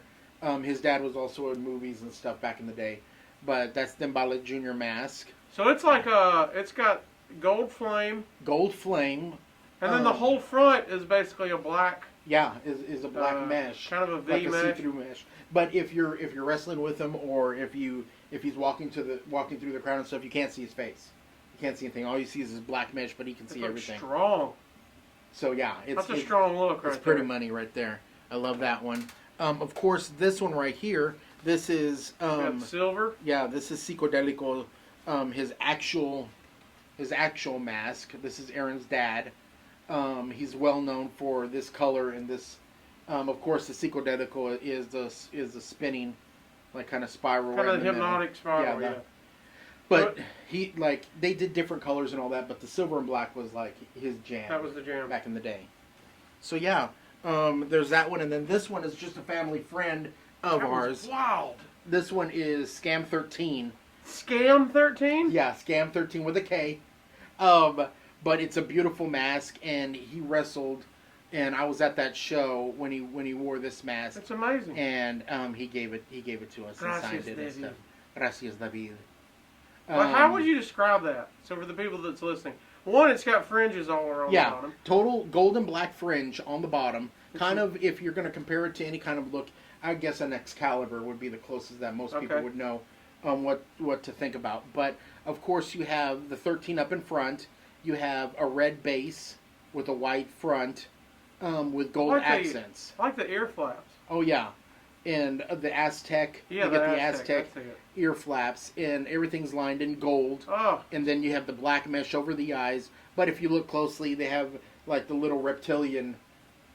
His dad was also in movies and stuff back in the day, but that's Timbales Jr. mask. So it's like it's got gold flame. Gold flame. And then the whole front is basically a black. Yeah, is a black mesh, kind of a V like mesh. a see-through mesh. But if you're wrestling with him, or if he's walking through the crowd and stuff, you can't see his face. You can't see anything. All you see is his black mesh, but he can see everything. Strong. So yeah, that's a strong look. It's pretty money right there. I love that one. Of course, this one right here. This is silver. Yeah, this is Psicodelico. His actual mask. This is Aaron's dad. He's well known for this color and this. Of course, the Psicodelico is the spinning, like kind of spiral. Kind of hypnotic spiral. Yeah. But they did different colors and all that. But the silver and black was like his jam. That was the jam back in the day. So yeah, there's that one, and then this one is just a family friend of ours. Wild. This one is Scam 13. Scam 13? Yeah, Scam 13 with a K. But it's a beautiful mask, and he wrestled, and I was at that show when he wore this mask. It's amazing. And he gave it to us and signed it and stuff. Gracias, David. Well, how would you describe that? So for the people that's listening, one, it's got fringes all around the bottom. Total gold and black fringe on the bottom. Kind of, if you're going to compare it to any kind of look, I guess an Excalibur would be the closest that most people would know what to think about. But of course, you have the 13 up in front. You have a red base with a white front with gold accents. I like the ear flaps. Oh yeah, and the Aztec. Yeah, you get the Aztec ear flaps, and everything's lined in gold. Oh. And then you have the black mesh over the eyes. But if you look closely, they have like the little reptilian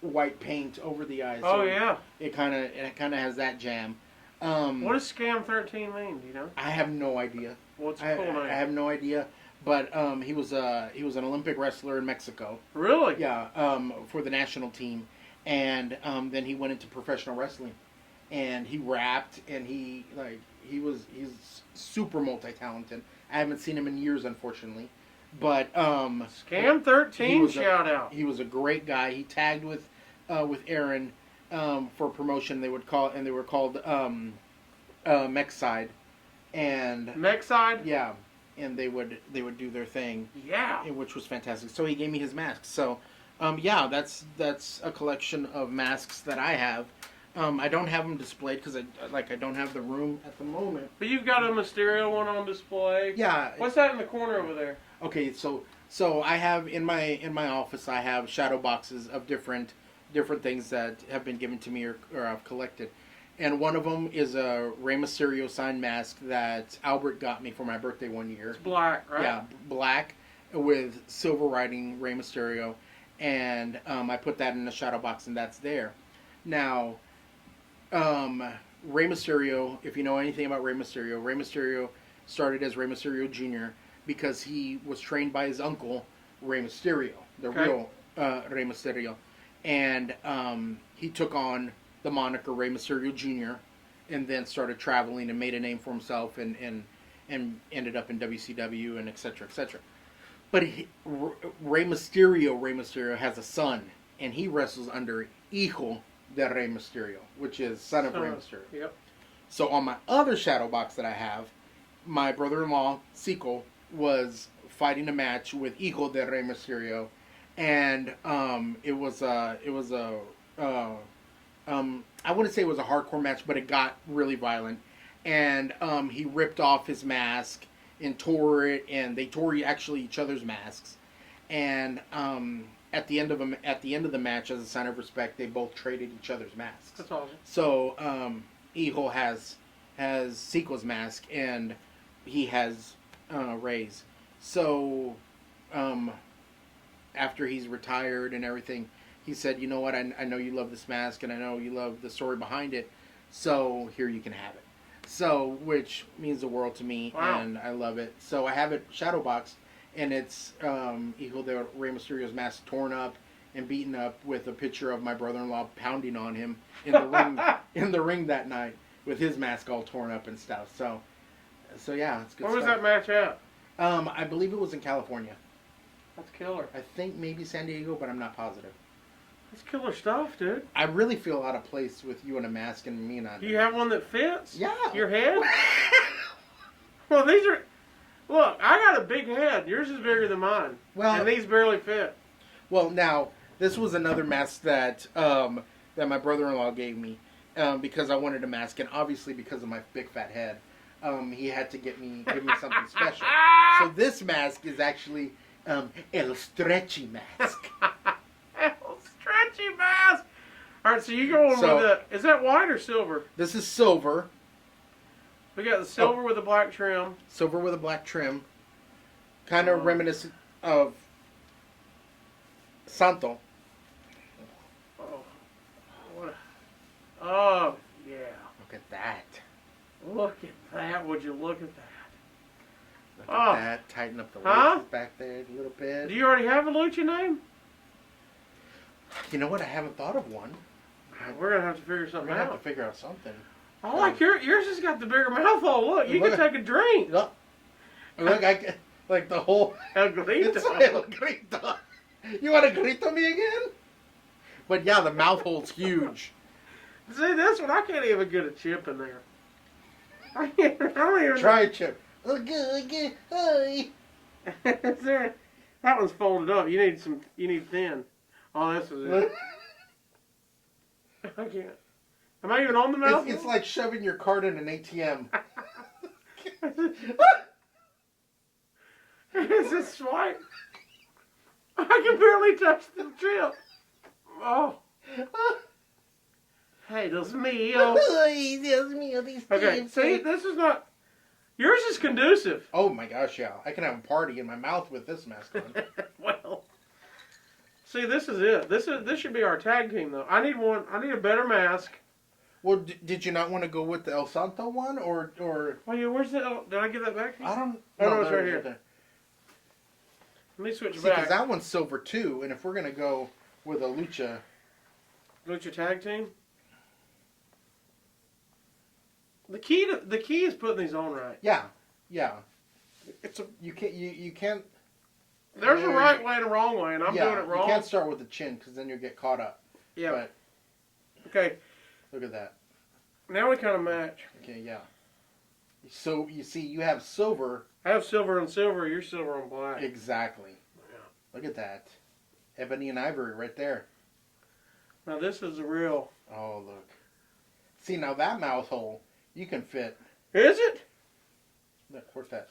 white paint over the eyes. Oh so yeah. It kind of has that jam. What does Scam 13 mean? Do you know? I have no idea. Well, it's a cool name. I have no idea. But he was an Olympic wrestler in Mexico. Really? Yeah. For the national team, and then he went into professional wrestling, and he rapped, and he's super multi-talented. I haven't seen him in years, unfortunately. But Scam 13 shout out. He was a great guy. He tagged with Aaron for promotion. They were called Mexside, and Mexside. Yeah. And they would do their thing, which was fantastic. So he gave me his masks. So, that's a collection of masks that I have. I don't have them displayed because I don't have the room at the moment. But you've got a Mysterio one on display. Yeah. What's that in the corner over there? Okay, so I have in my office I have shadow boxes of different things that have been given to me or I've collected. And one of them is a Rey Mysterio signed mask that Albert got me for my birthday one year. It's black, right? Yeah, black with silver writing, Rey Mysterio. And I put that in a shadow box, and that's there. Now, Rey Mysterio, if you know anything about Rey Mysterio started as Rey Mysterio Jr. because he was trained by his uncle, Rey Mysterio, the real Rey Mysterio. And he took on the moniker Rey Mysterio Jr. and then started traveling and made a name for himself and ended up in WCW and etc. etc. But Rey Mysterio has a son, and he wrestles under Hijo de Rey Mysterio, which is son of Rey Mysterio. Yep. So on my other shadow box that I have, my brother-in-law Cico was fighting a match with Hijo de Rey Mysterio, and it was I wouldn't say it was a hardcore match, but it got really violent. And he ripped off his mask and tore it, and they tore actually each other's masks. And at the end of the match, as a sign of respect, they both traded each other's masks. That's awesome. So Hijo has Sequel's mask, and he has Rey's. So after he's retired and everything, he said, you know what, I know you love this mask, and I know you love the story behind it, so here you can have it. So, which means the world to me, and I love it. So I have it shadow boxed, and it's Hijo de Rey Mysterio's mask torn up and beaten up with a picture of my brother-in-law pounding on him in the ring in the ring that night with his mask all torn up and stuff. So yeah, it's good Where stuff. was that match at? I believe it was in California. That's killer. I think maybe San Diego, but I'm not positive. That's killer stuff, dude. I really feel out of place with you in a mask and me not. Do you have one that fits? Yeah. Your head? Well, these are... Look, I got a big head. Yours is bigger than mine. Well, and these barely fit. Well, now, this was another mask that that my brother-in-law gave me because I wanted a mask, and obviously because of my big fat head, he had to give me something special. So this mask is actually el stretchy mask. El stretchy mask! Alright, so you going with the... Is that white or silver? This is silver. We got the silver with the black trim. Silver with a black trim. Kind of reminiscent of Santo. Oh, yeah. Look at that. Look at that. Would you look at that? Look at that. Tighten up the laces back there a little bit. Do you already have a Lucha name? You know what? I haven't thought of one. We're going to have to figure something out. We're going to have to figure out something. I like yours has got the bigger mouth hole. Look, you can take a drink. Look, like the whole... El grito. It's El grito. You want to grito me again? But yeah, the mouth hole's huge. See, this one, I can't even get a chip in there. I don't even... Try a chip. Okay, hi. That one's folded up. You need thin. Oh, this is it. I can't. Am I even on the mouth? It's like shoving your card in an ATM. Is it swipe? I can barely touch the chip. Oh. Hey, Dios mío. Dios mío, these Okay, see, this is not... Yours is conducive. Oh my gosh, yeah. I can have a party in my mouth with this mask on. Well, see, this is it. This should be our tag team, though. I need one. I need a better mask. Well, did you not want to go with the El Santo one, or? Oh yeah, where's the? Did I give that back to you? I don't. Oh no, it's right here. There. Let me switch See, back. because that one's silver too, and if we're gonna go with a Lucha tag team. The key is putting these on right. Yeah. It's a. You can't. There's a right way and a wrong way, and I'm doing it wrong. You can't start with the chin because then you'll get caught up. Yeah. But okay. Look at that. Now we kind of match. Okay, yeah. So you see, you have silver. I have silver and silver. You're silver and black. Exactly. Yeah. Look at that. Ebony and ivory right there. Now this is the real. Oh, look. See, now that mouth hole, you can fit. Is it? Look, where's that?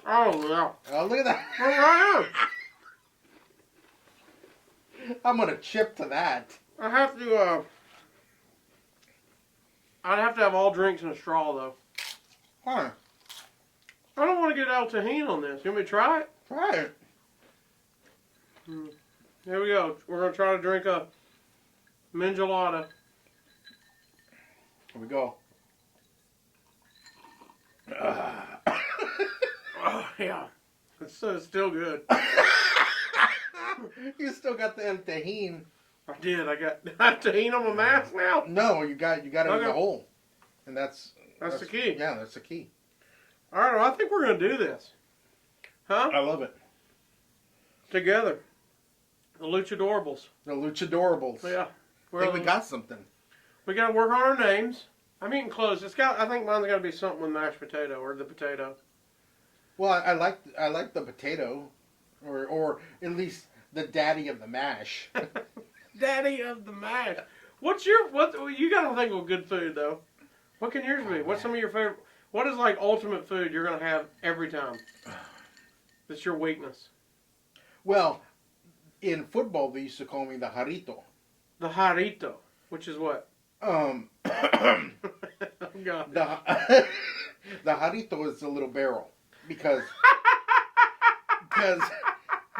Oh, yeah. Oh, look at that. Right here. I'm going to chip to that. I have to, I'd have to have all drinks in a straw, though. Huh. I don't want to get El Tajin on this. You want me to try it? Try it. Here we go. We're going to try to drink a Mingelada. Here we go. Oh, yeah. It's still good. You still got the El Tajin. I did. I got Tajin on my mask now. No, you got it in the hole. And that's the key. Yeah, that's the key. All right, well, I think we're going to do this. Huh? I love it. Together. The Luchadorables. The Luchadorables. Yeah. I think we got something. We got to work on our names. I'm eating close. I think mine's got to be something with mashed potato or the potato. Well, I like the potato, or at least the daddy of the mash. Daddy of the mash. What you got to think of good food though? What can yours be? What's some of your favorite? What is like ultimate food you're gonna have every time? That's your weakness. Well, in football they used to call me the jarrito. The jarrito, which is what? Oh God. The jarrito is the little barrel because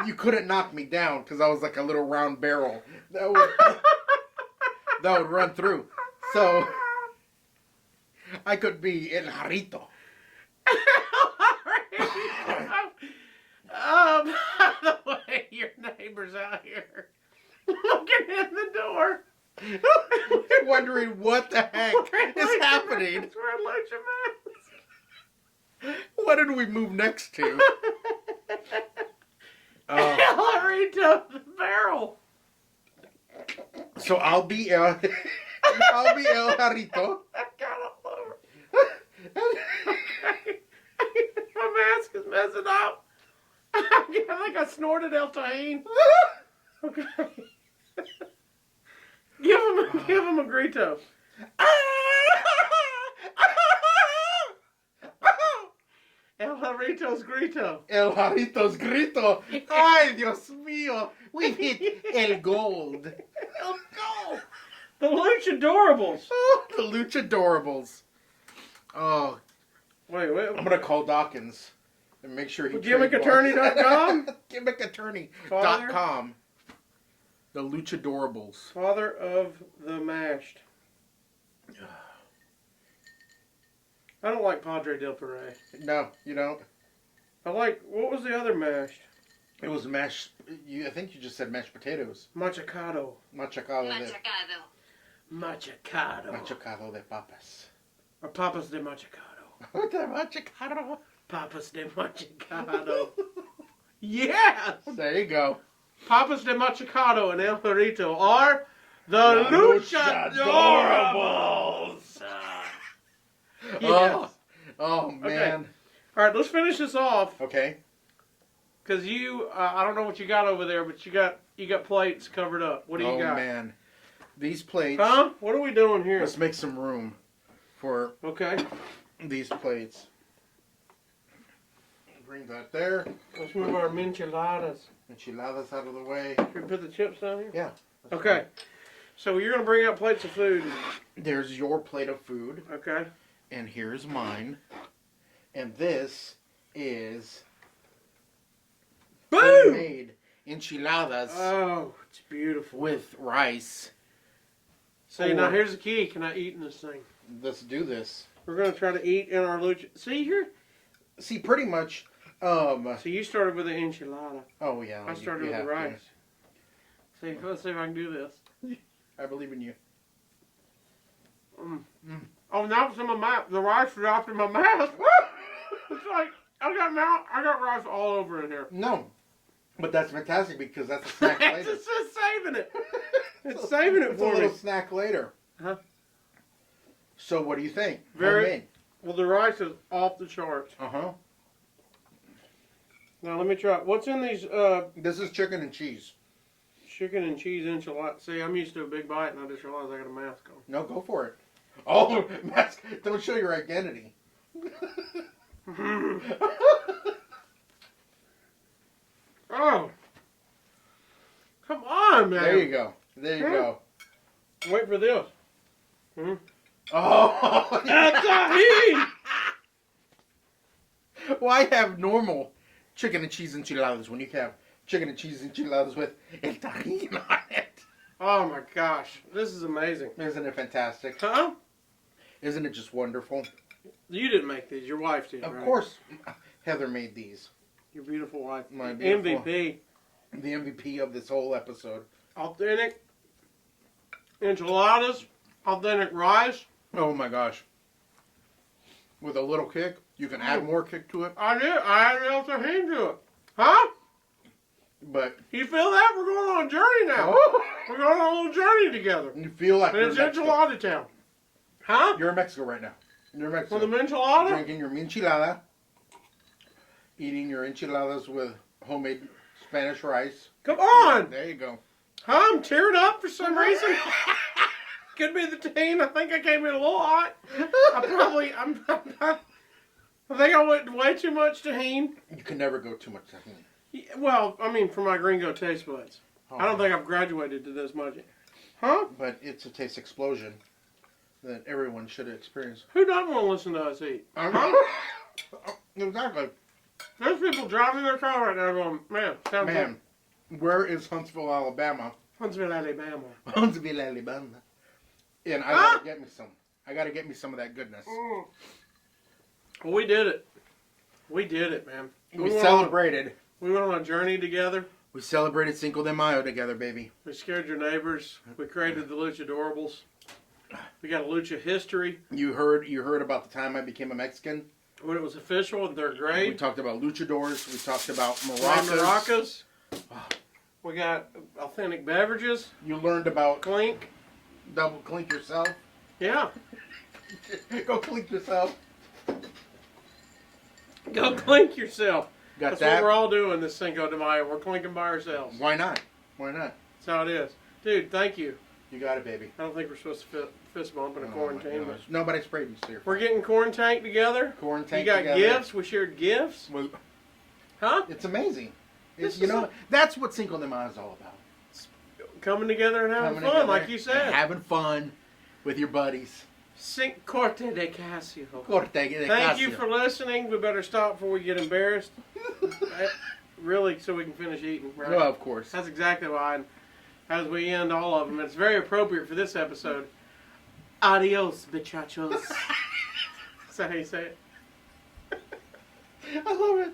you couldn't knock me down because I was like a little round barrel that would run through. So I could be El Jarrito. By the way, your neighbor's out here looking in the door. Wondering what the heck is happening. What did we move next to? El Jarrito the barrel. So I'll be El Jarrito. That got all over. My mask is messing up. I think I snorted El Tajin. Okay. Give him a grito. El Jarrito's grito. El Jarrito's grito. Ay, Dios mío. We've hit El Gold. El Gold. The Luchadorables. The Luchadorables. Oh. Wait. I'm going to call Dawkins and make sure he GimmickAttorney.com? GimmickAttorney.com. The Luchadorables. Father of the Mashed. I don't like Padre Del Pere. No, you don't. I like, what was the other mashed? It was mashed. I think you just said mashed potatoes. Machacado. Machacado de papas. Or papas de machacado. De machacado. Papas de machacado. Yes! There you go. Papas de machacado and El Jarrito are the Luchadorables. Yes. Oh man. Okay. All right, let's finish this off. Okay. Cause you, I don't know what you got over there, but you got plates covered up. What do you got? Oh man, these plates. Huh? What are we doing here? Let's make some room for these plates. Bring that there. Let's move our enchiladas. Enchiladas out of the way. Should we put the chips down here? Yeah. Okay. Fine. So you're gonna bring out plates of food. There's your plate of food. Okay. And here's mine. And this is homemade enchiladas Oh, it's beautiful. with rice. See, now here's the key. Can I eat in this thing? Let's do this. We're gonna try to eat in our lucha. See here? See, pretty much. So you started with the enchilada. Oh yeah. I started with the rice. See, let's see if I can do this. I believe in you. Oh, now it's in my mouth. The rice dropped in my mouth. It's like I got rice all over in here. No, but that's fantastic because that's a snack later. It's just saving it. It's saving it It's for a me. little snack later. Huh? So what do you think? Very. Homemade. Well, the rice is off the charts. Uh-huh. Now let me try. What's in these? This is chicken and cheese. Chicken and cheese enchiladas. See, I'm used to a big bite, and I just realized I got a mask on. No, go for it. Oh, mask! Don't show your identity. Oh, come on, man! There you go. There you go. Wait for this. Oh, That's a heat. Why have normal chicken and cheese enchiladas when you have chicken and cheese enchiladas with el tajin on it? Oh my gosh, this is amazing. Isn't it fantastic? Huh? Isn't it just wonderful? You didn't make these. Your wife did, Of right? course, Heather made these. Your beautiful wife. My beautiful- MVP. The MVP of this whole episode. Authentic enchiladas. Authentic rice. Oh my gosh. With a little kick, you can add more kick to it. I did. I had El Tajin to it. Huh? But You feel that? We're going on a journey now. We're going on a little journey together. you feel like And you're it's in Mexico. enchilada town. Huh? You're in Mexico right now. You're in Mexico. For the enchilada? Drinking your enchilada. Eating your enchiladas with homemade Spanish rice. Come on! There you go. Huh? I'm teared up for some reason. Could be the team. I think I came in a little hot. I think I went way too much tahini. You can never go too much tahini. Yeah, well, I mean, for my gringo taste buds. Oh, I don't think I've graduated to this much. Huh? But it's a taste explosion that everyone should experience. Who doesn't want to listen to us eat? Exactly. There's people driving their car right now going, man, sounds Man, where is Huntsville, Alabama? like Huntsville, Alabama. Huntsville, Alabama. And I gotta get me some. I gotta get me some of that goodness. Well, we did it. We did it, man. We celebrated. We went on a journey together. We celebrated Cinco De Mayo together, baby. We scared your neighbors. We created the Luchadorables. We got a Lucha history. You heard about the time I became a Mexican. When it was official in third We grade. talked about luchadors. We talked about Maracas. We got authentic beverages. You learned about Clink. double clink yourself. Yeah. Go clink yourself. Go clink yourself. Got That's that? what we're all doing this Cinco de Mayo. We're clinking by ourselves. Why not? Why not? That's how it is. Dude, thank you. You got it, baby. I don't think we're supposed to fist bump in a Oh, quarantine. my But gosh. No, but I sprayed you, sir. we're getting quarantined together. Quarantine You got together. gifts. We shared gifts. Well, Huh? it's amazing. This It's, you is know, a- that's what Cinco de Mayo is all about. Coming together and having Coming fun, together like you and said. having fun with your buddies. Corte de Casio. Corte de Thank you Casio. for listening. We better stop before we get embarrassed. Really, so we can finish eating, right? Well, of course. That's exactly why. And as we end all of them, it's very appropriate for this episode. Adios, muchachos. Is that how you say it? I love it.